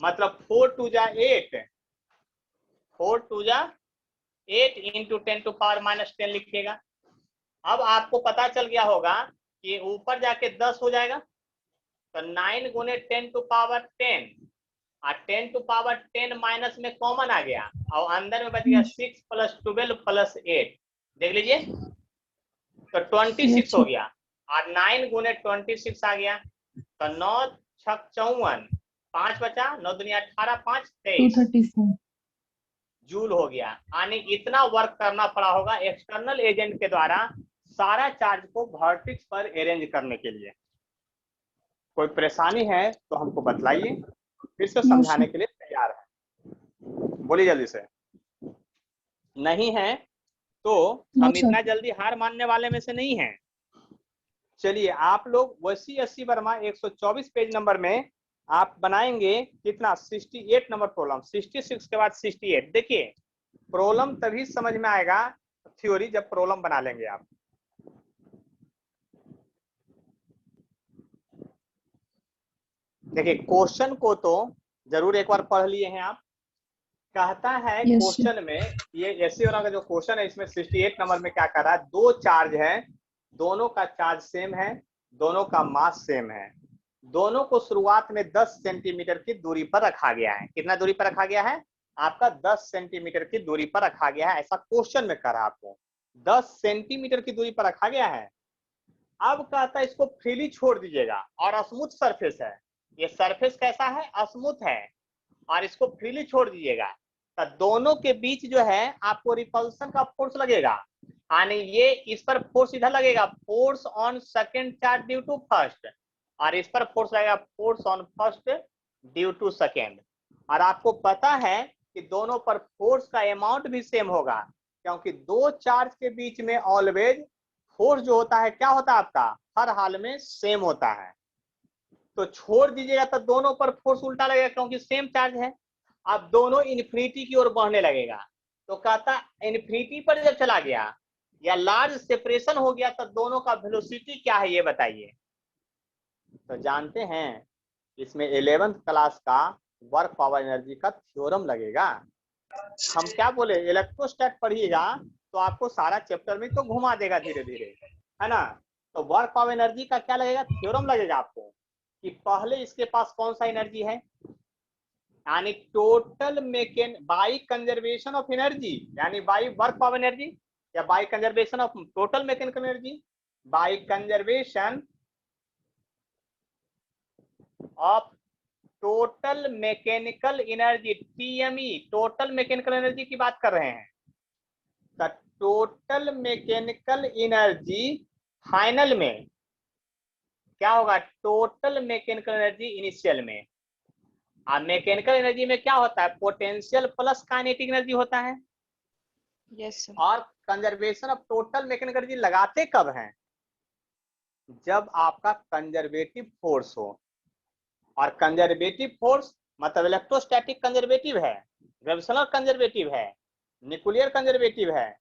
मतलब 4 2 जा 8, 4 2 जा 8 इंटू 10 टू पावर -10 लिखिएगा। अब आपको पता चल गया होगा कि ऊपर जाके 10 हो जाएगा, तो 9 गुने 10 टू पावर 10 और 10 टू पावर 10 माइनस में कॉमन आ गया, और अंदर में बच गया 6 प्लस 12 प्लस 8, देख लीजिए, तो 26 हो गया, और 9 गुने 26 आ गया, तो 9 6 54, 5 बचा, 9 दुनिया 18, 5 23 जूल हो गया। यानी इतना वर्क करना पड़ा होगा एक्सटर्नल एजेंट के द्वारा सारा चार्ज को वर्टेक्स पर अरेंज करने के लिए। कोई परेशानी है तो हमको बतलाइए, फिर से समझाने के लिए तैयार है, बोलिए जल्दी से। नहीं है तो हम इतना जल्दी हार मानने वाले में से नहीं हैं। चलिए आप लोग वैसी 80 वर्मा 124 पेज नंबर में आप बनाएंगे कितना 68 नंबर प्रॉब्लम, 66 के बाद 68। देखिए प्रॉब्लम तभी समझ में आएगा थ्योरी जब प्रॉब्लम बना लेंगे आप। देखिए क्वेश्चन को तो जरूर एक बार पढ़ लिए हैं आप। कहता है क्वेश्चन में, ये ऐसे वाला का जो क्वेश्चन है इसमें 68 नंबर में क्या कर रहा है, दो चार्ज है, दोनों का चार्ज सेम है, दोनों का मास सेम है, दोनों को शुरुआत में 10 सेंटीमीटर की दूरी पर रखा गया है। कितना दूरी पर रखा गया है आपका, 10 सेंटीमीटर की दूरी पर रखा गया है, ऐसा क्वेश्चन में कर रहा है आपको, 10 सेंटीमीटर की दूरी पर रखा गया है। अब कहता है इसको फ्रीली छोड़ दीजिएगा, और स्मूथ सरफेस है, ये सरफेस कैसा है, स्मूथ है, और इसको फ्रीली छोड़ दीजिएगा, तो दोनों के बीच जो है आपको रिपल्सन का फोर्स लगेगा, यानी ये इस पर फोर्स इधर लगेगा, force on second charge due to first, और इस पर फोर्स लगेगा force on first due to second. और आपको पता है कि दोनों पर फोर्स का अमाउंट भी सेम होगा, क्योंकि दो चार्ज के बीच में ऑलवेज फोर्स जो होता है क्या होता है आपका, हर हाल में सेम होता है। तो छोड़ दीजिएगा तो दोनों पर फोर्स उल्टा लगेगा, क्योंकि सेम चार्ज है। अब दोनों इन्फिनिटी की ओर बढ़ने लगेगा, तो कहता इन्फिनिटी पर जब चला गया या लार्ज सेपरेशन हो गया तो दोनों का वेलोसिटी क्या है ये बताइए। तो जानते हैं इसमें 11th क्लास का वर्क पावर एनर्जी का थ्योरम लगेगा। हम क्या बोले, इलेक्ट्रोस्टैट पढ़िएगा तो आपको सारा चैप्टर में तो घुमा देगा धीरे धीरे, है ना। तो वर्क पावर एनर्जी का क्या लगेगा, थ्योरम लगेगा आपको, कि पहले इसके पास कौन सा एनर्जी है, यानी total by conservation of energy, यानी बाई वर्क पावर एनर्जी, या by conservation of total mechanical energy, by conservation of total mechanical energy, TME, total mechanical energy की बात कर रहे हैं। तो टोटल मैकेनिकल एनर्जी फाइनल में क्या होगा, टोटल मैकेनिकल एनर्जी इनिशियल में। अब मैकेनिकल एनर्जी में क्या होता है, पोटेंशियल प्लस काइनेटिक एनर्जी होता है। Yes sir. और conservation of total mechanical energy लगाते कब हैं, जब आपका कंजर्वेटिव फोर्स हो। और कंजर्वेटिव फोर्स मतलब इलेक्ट्रोस्टैटिक कंजर्वेटिव है, ग्रेविटेशनल कंजर्वेटिव है, न्यूक्लियर कंजर्वेटिव है,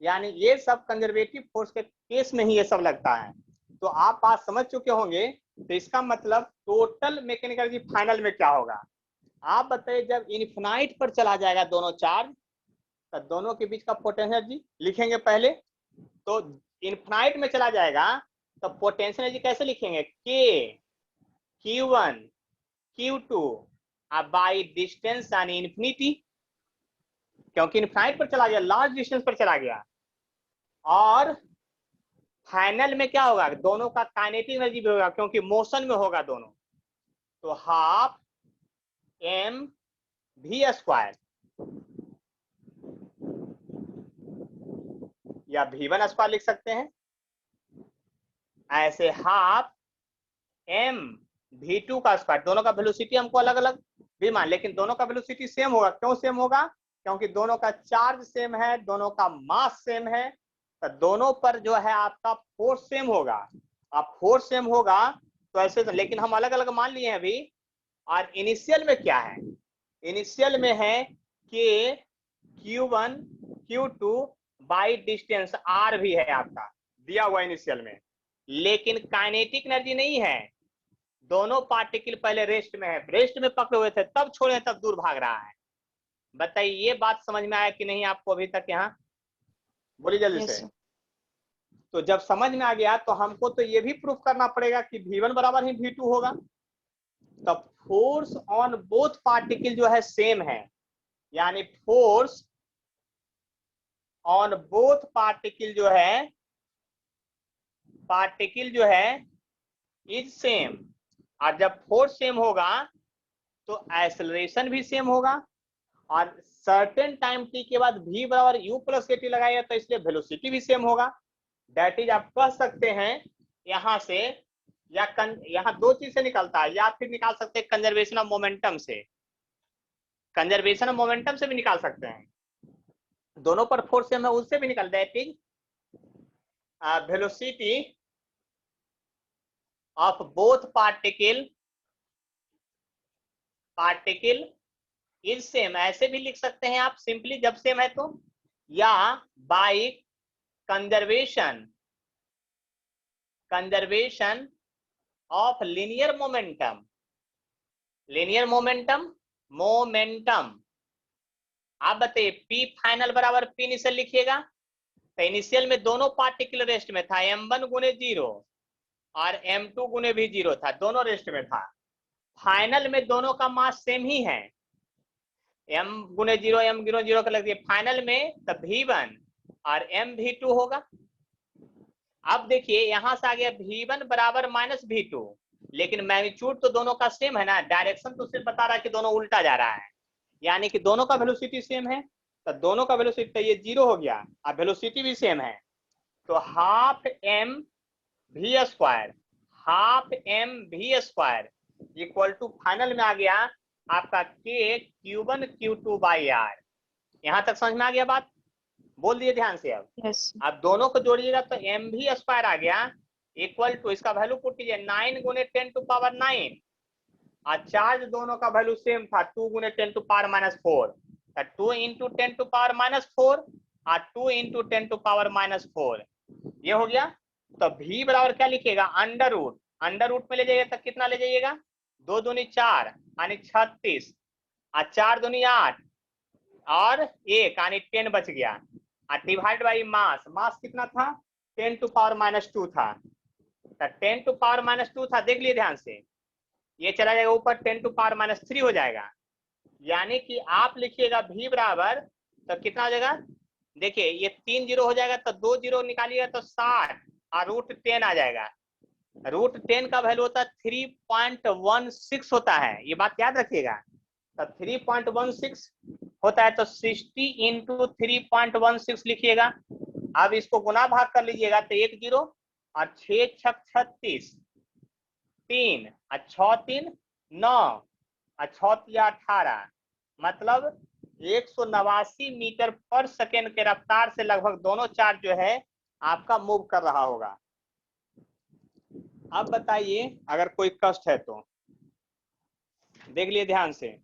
यानी ये सब कंजर्वेटिव फोर्स के केस में ही ये सब लगता है। तो आप बात समझ चुके होंगे। तो इसका मतलब टोटल मैकेनिकल एनर्जी फाइनल में क्या होगा, आप बताइए। जब इनफिनाइट पर चला जाएगा दोनों चार्ज, तो दोनों के बीच का पोटेंशियल एनर्जी लिखेंगे पहले। तो इनफाइनाइट में चला जाएगा तो पोटेंशियल एनर्जी कैसे लिखेंगे, K Q1 Q2 by distance यानी इन्फिनिटी, क्योंकि इनफाइनाइट पर चला गया, लार्ज डिस्टेंस पर चला गया। और फाइनल में क्या होगा, दोनों का काइनेटिक एनर्जी भी होगा क्योंकि मोशन में होगा दोनों, तो हाफ m v स्क्वायर या v1 स्क्वायर लिख सकते हैं, ऐसे हाफ m v2 का स्क्वायर। दोनों का वेलोसिटी हमको अलग अलग भी मान, लेकिन दोनों का वेलोसिटी सेम होगा। क्यों सेम होगा, क्योंकि दोनों का चार्ज सेम है, दोनों का मास सेम है, तो दोनों पर जो है आपका फोर्स सेम होगा। अब फोर्स सेम होगा तो ऐसे, लेकिन हम अलग अलग मान लिए हैं अभी। और इनिशियल में क्या है, इनिशियल में है कि Q1 Q2 by distance R भी है आपका दिया हुआ इनिशियल में, लेकिन काइनेटिक एनर्जी नहीं है। दोनों पार्टिकल पहले रेस्ट में है, रेस्ट में पकड़े हुए थे, तब छोड़े तब दूर भाग रहा है। बताइए ये बात समझ में आया कि नहीं आपको अभी तक, यहाँ बोलिए जल्दी से। तो जब समझ में आ गया तो हमको तो ये भी प्रूफ करना पड़ेगा कि V1 बराबर ही V2 होगा। तब फोर्स ऑन बोथ पार्टिकल जो है सेम है, यानी फोर्स ऑन बोथ पार्टिकल जो है इज सेम। और जब फोर्स सेम होगा तो एक्सेलरेशन भी सेम होगा, और सर्टेन टाइम टी के बाद v बराबर u प्लस के टी लगाएगा तो इसलिए वेलोसिटी भी सेम होगा। दैट इज आप कह सकते हैं यहां से, या यहाँ दो चीज से निकलता है, या फिर निकाल सकते हैं कंजर्वेशन ऑफ मोमेंटम से, कंजर्वेशन ऑफ मोमेंटम से भी निकाल सकते हैं। दोनों पर फोर्स सेम है, उससे भी निकल, that is velocity of both particle is same, ऐसे भी लिख सकते हैं आप सिंपली जब सेम है तो, या by conservation of linear momentum. आप बताइए P फाइनल बराबर P इनिशियल लिखिएगा, तो इनिशियल में दोनों पार्टिकल रेस्ट में था, m1 गुने 0 और m2 गुने भी 0 था, दोनों रेस्ट में था। फाइनल में दोनों का मास सेम ही है, m गुने 0 m गुने 0 का लग दिया फाइनल में, तब v1 और m v2 होगा। अब देखिए यहां से आ गया v1 बराबर माइनस v2, लेकिन मैग्नीट्यूड तो दोनों का सेम है ना, डायरेक्शन तो सिर्फ बता रहा है कि दोनों उल्टा जा रहा है, यानी कि दोनों का वेलोसिटी सेम है, तो दोनों का वेलोसिटी ये 0 हो गया, अब वेलोसिटी भी सेम है, तो half m v square equal to final में आ गया आपका K Q1 Q2 by R। यहां तक समझ में आ गया बात, बोल दिए ध्यान से। अब आप दोनों को जोड़िएगा तो m v स्क्वायर आ गया इक्वल टू, इसका वैल्यू पुट कीजिए 9 गुने 10 टू पावर 9, और चार्ज दोनों का वैल्यू सेम था 2 गुने 10 to power minus 4, 2 into 10 to power minus 4 और 2 इंटू 10 टू पावर माइनस 4, ये हो गया। तो v बराबर क्या लिखिएगा, अंडर रूट में ले जाइएगा तो कितना ले जाइएगा, 2 दूनी 4 यानी 36, और 4 दूनी 8 और 1 यानी 10 बच गया, और डिवाइड बाई मास कितना था, 10 टू पावर माइनस 2 था, तो 10 टू पावर माइनस 2 था, देख लिए ध्यान से, ये चला जाएगा ऊपर 10 टू पावर माइनस 3 हो जाएगा, यानी कि आप लिखिएगा v बराबर, तो कितना हो जाएगा, देखिए ये 3 0 हो जाएगा तो 2 0 निकालिएगा तो 60 और रूट 10 आ जाएगा। रूट 10 का वैल्यू होता है 3.16 होता है, ये बात याद रखिएगा। तो 3.16 होता है तो 60 इंटू 3.16 लिखिएगा। अब इसको गुना भाग कर लीजिएगा तो 1 0 और 6 6 36, 3 और 6 3 9 और 6 3 18, मतलब 189 मीटर पर सेकेंड के रफ्तार से लगभग दोनों चार्ज जो है आपका मूव कर रहा होगा। अब बताइए अगर कोई कष्ट है तो देख लिए ध्यान से,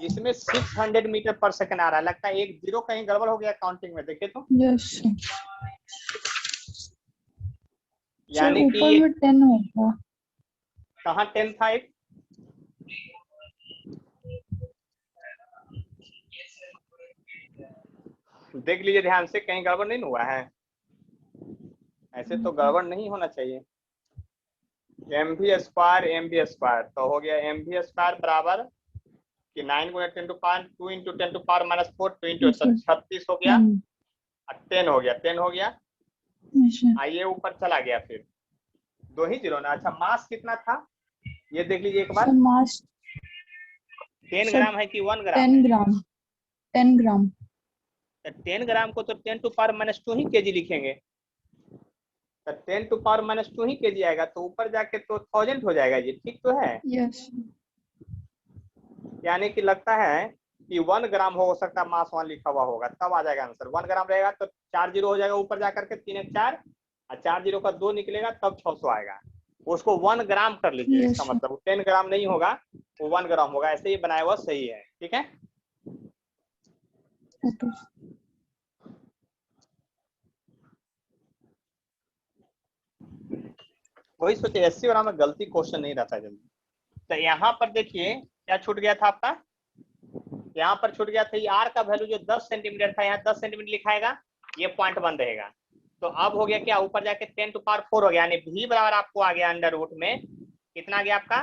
इसमें 600 मीटर पर सेकंड आ रहा है, लगता है एक जीरो कहीं गड़बड़ हो गया काउंटिंग में, देखे तो यस यानी कि ऊपर में 10 होगा, कहाँ 10 था, एक देख लीजिए ध्यान से, कहीं गड़बड़ नहीं हुआ है, ऐसे तो गड़बड़ नहीं होना चाहिए। mv² तो हो गया mv² बराबर कि 9 गुना 10 to power 2 into 10 to power -4 2 into 36 हो गया, 10 हो गया, 10 हो गया। आइए ऊपर चला गया, फिर 2 ही जीरो ना। अच्छा मास कितना था ये देख लीजिए एक बार। मास 10 ग्राम है कि 1 ग्राम? 10 ग्राम। 10 ग्राम। 10 ग्राम को तो 10 टू पावर -2 ही केजी लिखेंगे, तो 10 टू पावर -2 ही केजी आएगा, तो ऊपर जाके तो 1000 हो जाएगा ये, ठीक तो है। यस। यानी कि लगता है कि 1 ग्राम हो सकता है, मास 1 लिखा हुआ होगा, तब आ जाएगा आंसर। 1 ग्राम रहेगा तो 4 जीरो हो जाएगा ऊपर जाकर के, 3 1 4, और 4 जीरो का 2 निकलेगा तब 600 आएगा। उसको 1 ग्राम कर लीजिए, इसका मतलब 10 ग्राम नहीं होगा, वो 1 ग्राम होगा। ऐसे ही बनाया हुआ सही है, ठीक है। कोई सोचे एससी वाला में गलती क्वेश्चन नहीं रहता जल्दी। तो यहाँ पर देखिए क्या छूट गया था आपका, यहाँ पर छूट गया था ये आर का वैल्यू जो 10 सेंटीमीटर था, यहाँ 10 सेंटीमीटर लिखाएगा, ये पॉइंट 1 रहेगा। तो अब हो गया क्या, ऊपर जाके 10 टू पावर 4 हो गया, यानी v बराबर आपको आ गया अंडर रूट में कितना आ गया आपका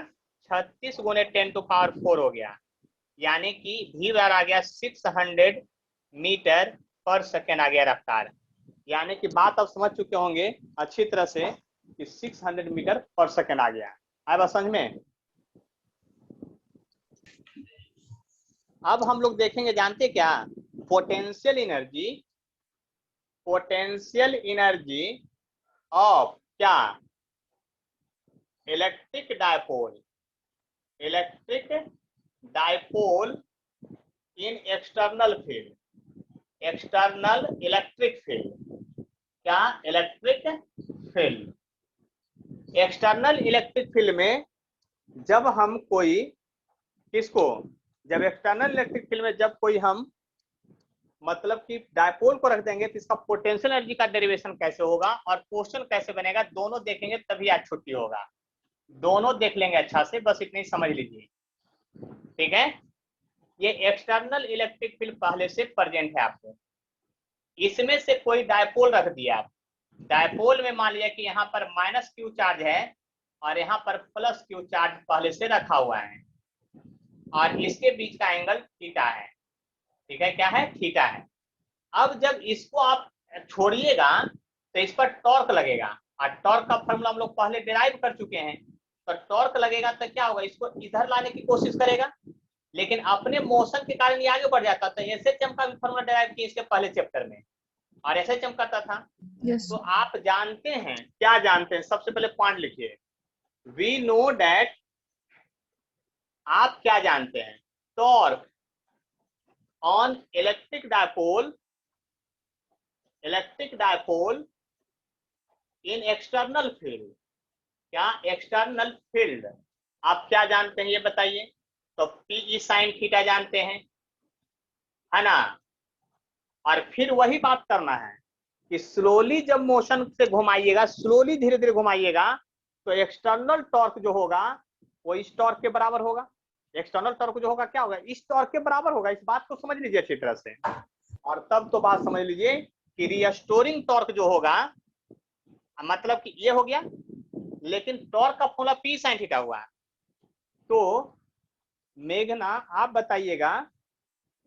36 गुने 10 टू पावर 4 हो गया, यानी कि v बराबर आ गया 600 मीटर पर सेकेंड आ गया रफ्तार। यानी कि बात आप समझ चुके होंगे अच्छी तरह से कि 600 मीटर पर सेकेंड आ गया। आए बात समझ में। अब हम लोग देखेंगे, जानते क्या, पोटेंशियल एनर्जी ऑफ क्या, electric dipole in external electric field. क्या, electric field. External electric field में जब हम कोई किसको, जब एक्सटर्नल इलेक्ट्रिक फील्ड में जब कोई हम मतलब कि डायपोल को रख देंगे तो इसका पोटेंशियल एनर्जी का डेरिवेशन कैसे होगा और क्वेश्चन कैसे बनेगा, दोनों देखेंगे तभी आज छुट्टी होगा। दोनों देख लेंगे अच्छा से, बस इतनी समझ लीजिए, ठीक है। ये एक्सटर्नल इलेक्ट्रिक फील्ड पहले से प्रेजेंट है आपको, इसमें से कोई डायपोल रख दिया आप, डायपोल में मान लिया कि यहाँ पर -q चार्ज है और यहाँ पर +q चार्ज पहले से रखा हुआ है, और इसके बीच का एंगल थीटा है, ठीक है, क्या है, थीटा है। अब जब इसको आप छोड़िएगा तो इस पर टॉर्क लगेगा, और टॉर्क का फॉर्मूला हम लोग पहले डिराइव कर चुके हैं। तो टॉर्क लगेगा तो क्या होगा, इसको इधर लाने की कोशिश करेगा, लेकिन अपने मोशन के कारण ये आगे बढ़ जाता था। एसएचएम का भी फॉर्मूला डिराइव किया इसके पहले चैप्टर में, और एसएचएम करता था। तो आप जानते हैं, क्या जानते हैं, सबसे पहले पॉइंट लिखिए, वी नो डैट, आप क्या जानते हैं, torque on electric dipole in external field. क्या, एक्सटर्नल फील्ड आप क्या जानते हैं ये बताइए। तो पी साइन थीटा जानते हैं, है ना। और फिर वही बात करना है कि स्लोली जब मोशन से घुमाइएगा, स्लोली धीरे धीरे घुमाइएगा, तो एक्सटर्नल टॉर्क जो होगा वो इस टॉर्क के बराबर होगा। एक्सटर्नल टॉर्क जो होगा क्या होगा, इस टॉर्क के बराबर होगा। इस बात को समझ लीजिए अच्छी तरह से, और तब तो बात समझ लीजिए कि रिस्टोरिंग टॉर्क जो होगा, मतलब कि ये हो गया, लेकिन टॉर्क का फॉर्मूला पी साइन थीटा हुआ। तो मेघना आप बताइएगा,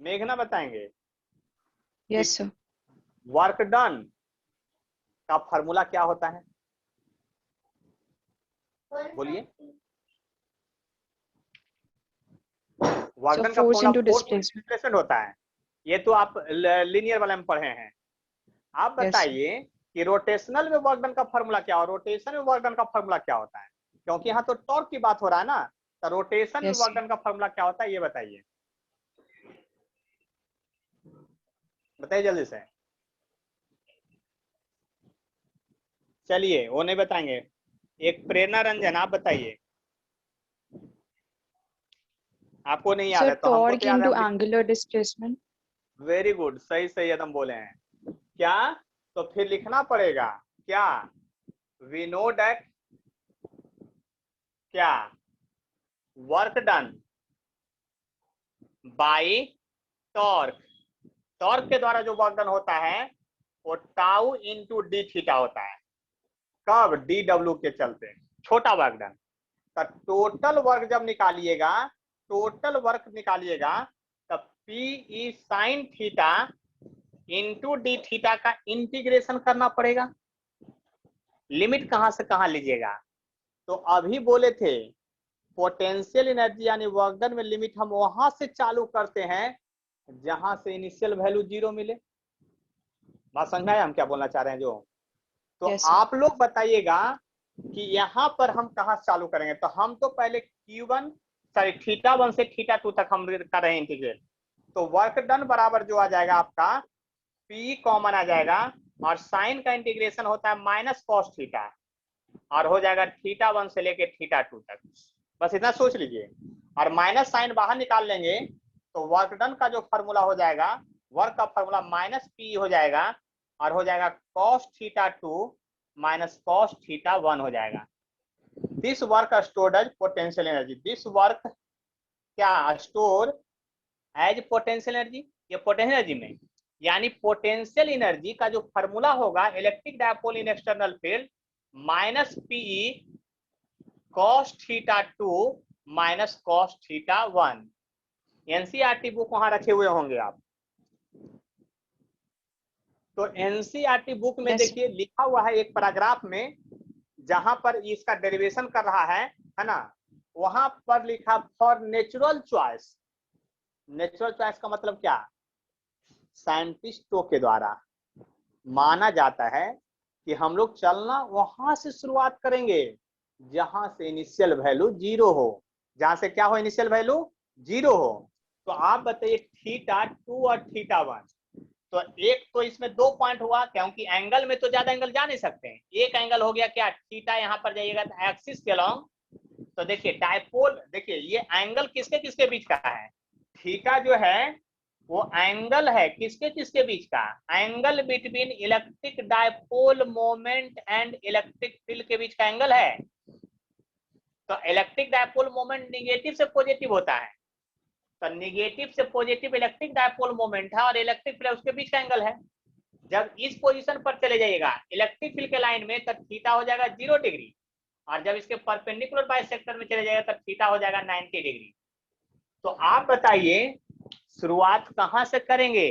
मेघना बताएंगे, यस सर। वर्क डन का फॉर्मूला क्या होता है, बोलिए। वर्क डन का फॉर्मूला डिस्प्लेसमेंट होता है, ये तो आप लीनियर वाले में पढ़े हैं। आप बताइए कि रोटेशनल में वर्क डन का फॉर्मूला क्या हो, रोटेशन में वर्क डन का फॉर्मूला क्या होता है, क्योंकि यहाँ तो टॉर्क की बात हो रहा है ना। तो रोटेशन में वर्क डन का फॉर्मूला क्या होता है ये बताइए, बताइए जल्दी से। चलिए वो नहीं बताएंगे, एक प्रेरणा रंजन आप बताइए, आपको नहीं याद है तो हमको तो याद है। Angular displacement. वेरी गुड, सही सही एकदम बोले हैं। क्या, तो फिर लिखना पड़ेगा क्या, वी नो डैट क्या, work done by torque, torque के द्वारा जो वर्क डन होता है वो टाउ इंटू डी थीटा होता है। कब? डी डब्ल्यू के चलते, छोटा वर्क डन। तो टोटल वर्क जब निकालिएगा, टोटल वर्क निकालिएगा, तब P E sine theta into D theta का इंटीग्रेशन करना पड़ेगा। लिमिट कहां से कहां लीजिएगा? तो अभी बोले थे पोटेंशियल एनर्जी यानी वर्क डन में लिमिट हम वहां से चालू करते हैं जहां से इनिशियल वैल्यू 0 मिले। बात समझ में आया हम क्या बोलना चाह रहे हैं जो? तो yes, आप लोग बताइएगा कि यहाँ पर हम कहाँ चालू करेंगे। तो हम तो पहले Q1 सॉरी θ1 से θ2 तक हम कर रहे हैं इंटीग्रेट। तो वर्क डन बराबर जो आ जाएगा आपका P कॉमन आ जाएगा और साइन का इंटीग्रेशन होता है माइनस कॉस थीटा और हो जाएगा θ1 से लेके θ2 तक। बस इतना सोच लीजिए और माइनस साइन बाहर निकाल लेंगे तो वर्क डन का जो फॉर्मूला हो जाएगा, वर्क का फॉर्मूला माइनस P हो जाएगा और हो जाएगा cos θ2 माइनस cos θ1 हो जाएगा। This work stored as potential energy. This work क्या स्टोर एज पोटेंशियल एनर्जी, ये पोटेंशियल एनर्जी में, यानी पोटेंशियल एनर्जी का जो फॉर्मूला होगा electric dipole in external field minus PE cos θ2 minus cos θ1। NCERT book वहां रखे हुए होंगे आप। तो एनसीईआरटी बुक में देखिए लिखा हुआ है एक पैराग्राफ में, जहां पर इसका डेरिवेशन कर रहा है ना, वहां पर लिखा for natural choice. Natural choice का मतलब क्या? साइंटिस्टों के द्वारा माना जाता है कि हम लोग चलना वहां से शुरुआत करेंगे जहां से इनिशियल वैल्यू 0 हो। जहां से क्या हो? इनिशियल वैल्यू 0 हो। तो आप बताइए θ2 और θ1, तो एक तो इसमें 2 पॉइंट हुआ क्योंकि एंगल में तो ज्यादा एंगल जा नहीं सकते हैं। एक एंगल हो गया क्या? थीटा, यहाँ पर जाइएगा तो एक्सिस के अलॉन्ग। तो देखिए डायपोल, देखिए ये एंगल किसके किसके बीच का है? थीटा जो है वो एंगल है किसके किसके बीच का? Angle between electric dipole moment and electric field के बीच का एंगल है। तो इलेक्ट्रिक डायपोल मोमेंट निगेटिव से पॉजिटिव होता है, तो निगेटिव से पॉजिटिव इलेक्ट्रिक डायपोल मोमेंट है और इलेक्ट्रिक फील्ड उसके बीच का एंगल है। जब इस पोजीशन पर चले जाइएगा इलेक्ट्रिक फील्ड के लाइन में, तब थीटा हो जाएगा 0 डिग्री, और जब इसके परपेंडिकुलर बाइसेक्टर में चले जाएगा तब थीटा हो जाएगा 90 डिग्री। तो आप बताइए शुरुआत कहां से करेंगे,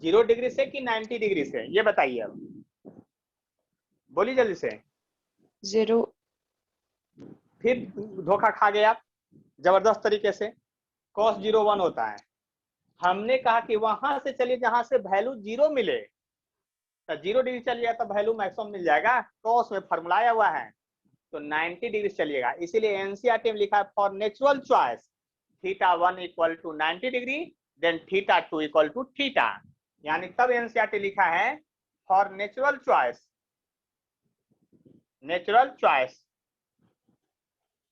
0 डिग्री से कि 90 डिग्री से? ये बताइए, अब बोलिए जल्दी से। 0। फिर धोखा खा गए आप जबरदस्त तरीके से। cos 0 1 होता है। हमने कहा कि वहां से चलिए जहां से वैल्यू 0 मिले, तो 0 डिग्री चलिए तो वैल्यू मैक्सिमम मिल जाएगा। cos में फॉर्मूला आया हुआ है, तो 90 डिग्री चलिएगा। इसीलिए एनसीईआरटी में लिखा है for natural choice θ1 equal to 90 degree then θ2 equal to theta. यानी तब एनसीईआरटी लिखा है for natural choice, natural choice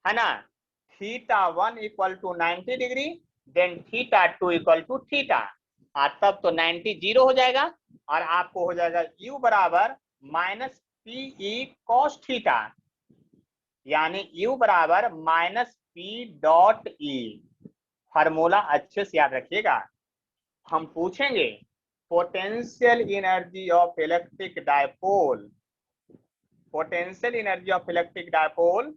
है ना, θ1 equal to 90 degree then θ2 equal to theta. और तब तो 90 0 हो जाएगा और आपको हो जाएगा u बराबर माइनस पीई कॉस थीटा, यानी u बराबर minus P dot E. Formula अच्छे से याद रखिएगा। हम पूछेंगे potential energy of electric dipole, potential energy of electric dipole,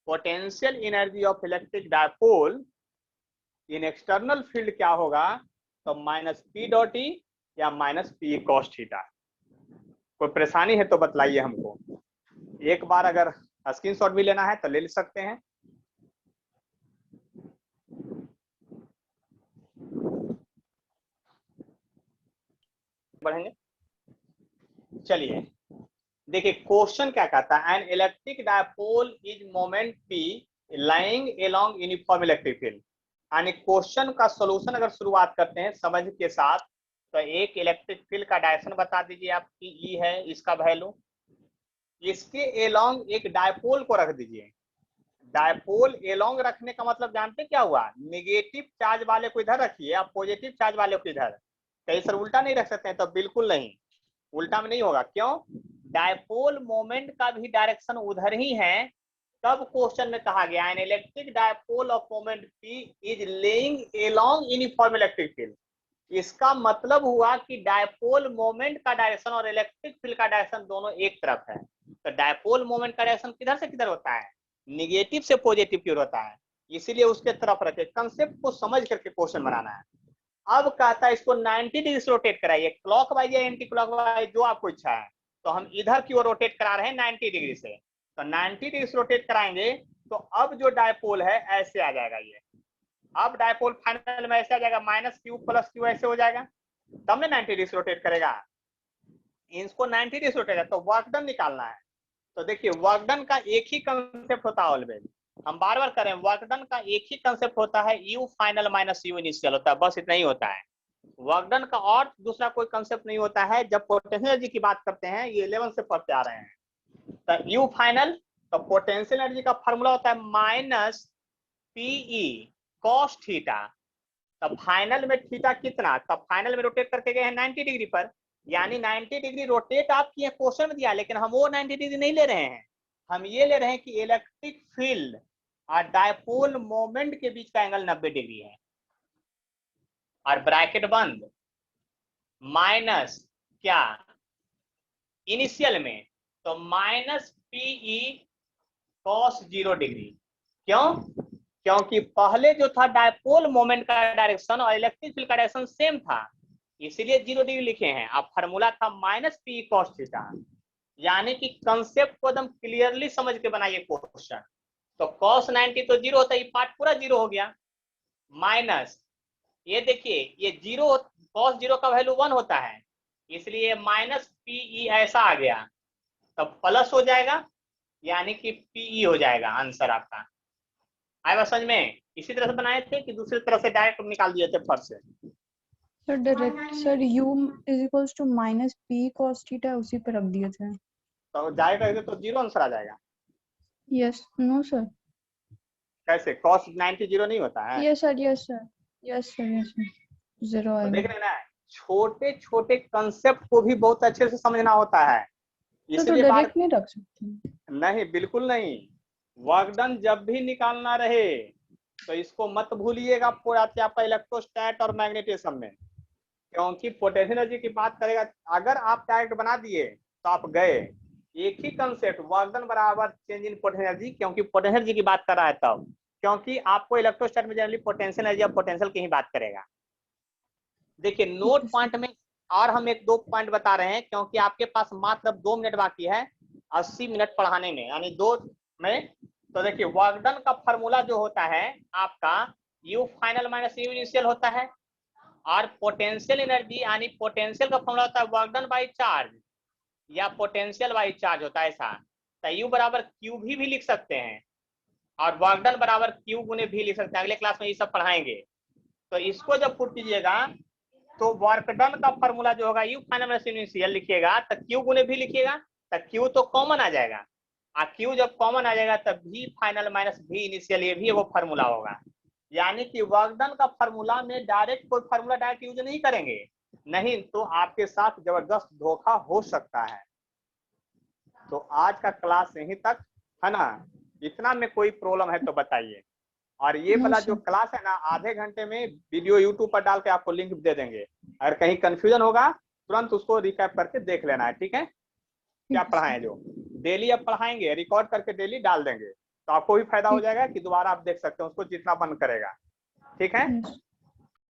potential energy of electric dipole in external field क्या होगा? तो माइनस पी डॉट ई या माइनस पी कॉस थीटा। कोई परेशानी है तो बतलाइए हमको। एक बार अगर स्क्रीनशॉट भी लेना है तो ले सकते हैं। बढ़ेंगे, चलिए देखिए क्वेश्चन क्या कहता है। An electric dipole is moment P lying along uniform electric field. यानी क्वेश्चन का सॉल्यूशन अगर शुरुआत करते हैं समझ के साथ, तो एक इलेक्ट्रिक फील्ड का डायरेक्शन बता दीजिए आप कि ई है, इसका वैल्यू, इसके एलोंग एक डायपोल को रख दीजिए। डायपोल एलोंग रखने का मतलब जानते क्या हुआ? नेगेटिव चार्ज वाले को इधर रखिए, आप पॉजिटिव चार्ज वाले को इधर। कहीं सर उल्टा नहीं रख सकते हैं? तो बिल्कुल नहीं, उल्टा में नहीं होगा। क्यों? डायपोल मोमेंट का भी डायरेक्शन उधर ही है। तब क्वेश्चन में कहा गया an electric dipole of moment P is laying along uniform electric field. इसका मतलब हुआ कि डायपोल मोमेंट का डायरेक्शन और इलेक्ट्रिक फील्ड का डायरेक्शन दोनों एक तरफ है। तो डायपोल मोमेंट का डायरेक्शन किधर से किधर होता है, निगेटिव से पॉजिटिव की ओर होता है, इसीलिए उसके तरफ रखे। कंसेप्ट को समझ करके क्वेश्चन बनाना है। अब कहता है इसको 90 डिग्री से रोटेट कराइए, क्लॉकवाइज या एंटी क्लॉकवाइज जो आपको इच्छा है। तो हम इधर की ओर रोटेट करा रहे हैं 90 डिग्री से, तो 90 डिग्री से रोटेट कराएंगे तो अब जो डायपोल है ऐसे आ जाएगा ये। अब डायपोल फाइनल में ऐसे आ जाएगा, माइनस क्यू प्लस क्यू ऐसे हो जाएगा, तब ना 90 डिग्री से रोटेट करेगा। इसको 90 डिग्री से रोटेट, तो वर्क डन निकालना है। तो देखिए वर्क डन का एक ही कंसेप्ट होता है ऑलवेज, हम बार बार करें, वर्क डन का एक ही कंसेप्ट होता है, you final minus U initial होता है, बस इतना ही होता है। वर्क डन का और दूसरा कोई कंसेप्ट नहीं होता है। जब पोटेंशियल एनर्जी की बात करते हैं, ये 11 से पढ़ते आ रहे हैं, तो यू फाइनल, तो पोटेंशियल एनर्जी का फॉर्मूला होता है माइनस पीई कॉस थीटा। तब फाइनल में थीटा कितना, तब फाइनल में रोटेट करके गए हैं 90 डिग्री पर, यानी 90 डिग्री रोटेट आप किए, क्वेश्चन में दिया, लेकिन हम वो 90 डिग्री नहीं ले रहे हैं, हम ये ले रहे हैं कि इलेक्ट्रिक फील्ड और डायपोल मोमेंट के बीच का एंगल 90 डिग्री है। और ब्रैकेट बंद, माइनस क्या इनिशियल में, तो माइनस पीई कॉस 0 डिग्री। क्यों, क्योंकि पहले जो था डायपोल मोमेंट का डायरेक्शन और इलेक्ट्रिक फील्ड का डायरेक्शन सेम था, इसीलिए 0 डिग्री लिखे हैं। अब फार्मूला था माइनस पी कॉस थीटा, यानी कि कंसेप्ट को एकदम क्लियरली समझ के बनाइए क्वेश्चन। तो कॉस 90 तो 0 होता है, ये पार्ट पूरा 0 हो गया, माइनस ये देखिए ये 0, कॉस 0 का वैल्यू 1 होता है, इसलिए माइनस पीई ऐसा आ गया, तब प्लस हो जाएगा, यानी कि पीई हो जाएगा आंसर आपका। आया समझ में? इसी तरह से बनाए थे कि दूसरी तरह से डायरेक्ट निकाल दिए थे फर्स्ट से। Sir direct sir u is equals to minus P cos theta उसी पर रख दिए थे, तो जाएगा तो 0 आंसर आ जाएगा। यस नो सर, कैसे कॉस 90 0 नहीं होता है? Yes sir yes sir yes sir yes sir 0 तो आएगा। देख रहे ना, छोटे छोटे कंसेप्ट को भी बहुत अच्छे से समझना होता है, तो इसलिए डायरेक्ट नहीं रख सकते? नहीं, बिल्कुल नहीं। वर्क डन जब भी निकालना रहे तो इसको मत भूलिएगा आपका इलेक्ट्रोस्टैट और मैग्नेटिज्म में, क्योंकि पोटेंशियल एनर्जी की बात करेगा। अगर आप डायरेक्ट बना दिए तो आप गए। एक ही कंसेप्ट, वर्क डन बराबर चेंज इन पोटेंशियल एनर्जी, क्योंकि पोटेंशियल एनर्जी की बात कर रहा है तब, क्योंकि आपको इलेक्ट्रोस्टैट में जनरली पोटेंशियल एनर्जी और पोटेंशियल की ही बात करेगा। देखिए नोट पॉइंट में और हम एक दो पॉइंट बता रहे हैं, क्योंकि आपके पास मात्र 2 मिनट बाकी है 80 मिनट पढ़ाने में, यानी 2 में। तो देखिए वर्क डन का फॉर्मूला जो होता है आपका you final minus U initial होता है, और पोटेंशियल एनर्जी यानी पोटेंशियल का फॉर्मूला होता है वर्क डन बाई चार्ज या पोटेंशियल बाई चार्ज होता है ऐसा। तो यू बराबर क्यू भी लिख सकते हैं और वर्क डन बराबर क्यू गुने भी लिख सकते हैं, अगले क्लास में ये सब पढ़ाएंगे। तो इसको जब पुट कीजिएगा तो वर्क डन का फॉर्मूला जो होगा you final minus U initial लिखिएगा, तो क्यू गुने भी लिखिएगा, तो क्यू तो कॉमन आ जाएगा, और क्यू जब कॉमन आ जाएगा तब भी फाइनल माइनस भी इनिशियल, ये भी वो फार्मूला होगा। यानी कि वर्क डन का फार्मूला में डायरेक्ट कोई फार्मूला डायरेक्ट यूज नहीं करेंगे, नहीं तो आपके साथ जबरदस्त धोखा हो सकता है। तो आज का क्लास यहीं तक है ना, इतना में कोई प्रॉब्लम है तो बताइए। और ये वाला जो क्लास है ना, आधे घंटे में वीडियो यूट्यूब पर डाल के आपको लिंक दे देंगे, अगर कहीं कंफ्यूजन होगा तुरंत उसको रिकैप करके देख लेना है, ठीक है? क्या पढ़ाएं, जो डेली अब पढ़ाएंगे रिकॉर्ड करके डेली डाल देंगे, तो आपको भी फायदा हो जाएगा कि दोबारा आप देख सकते हैं उसको जितना मन करेगा, ठीक है?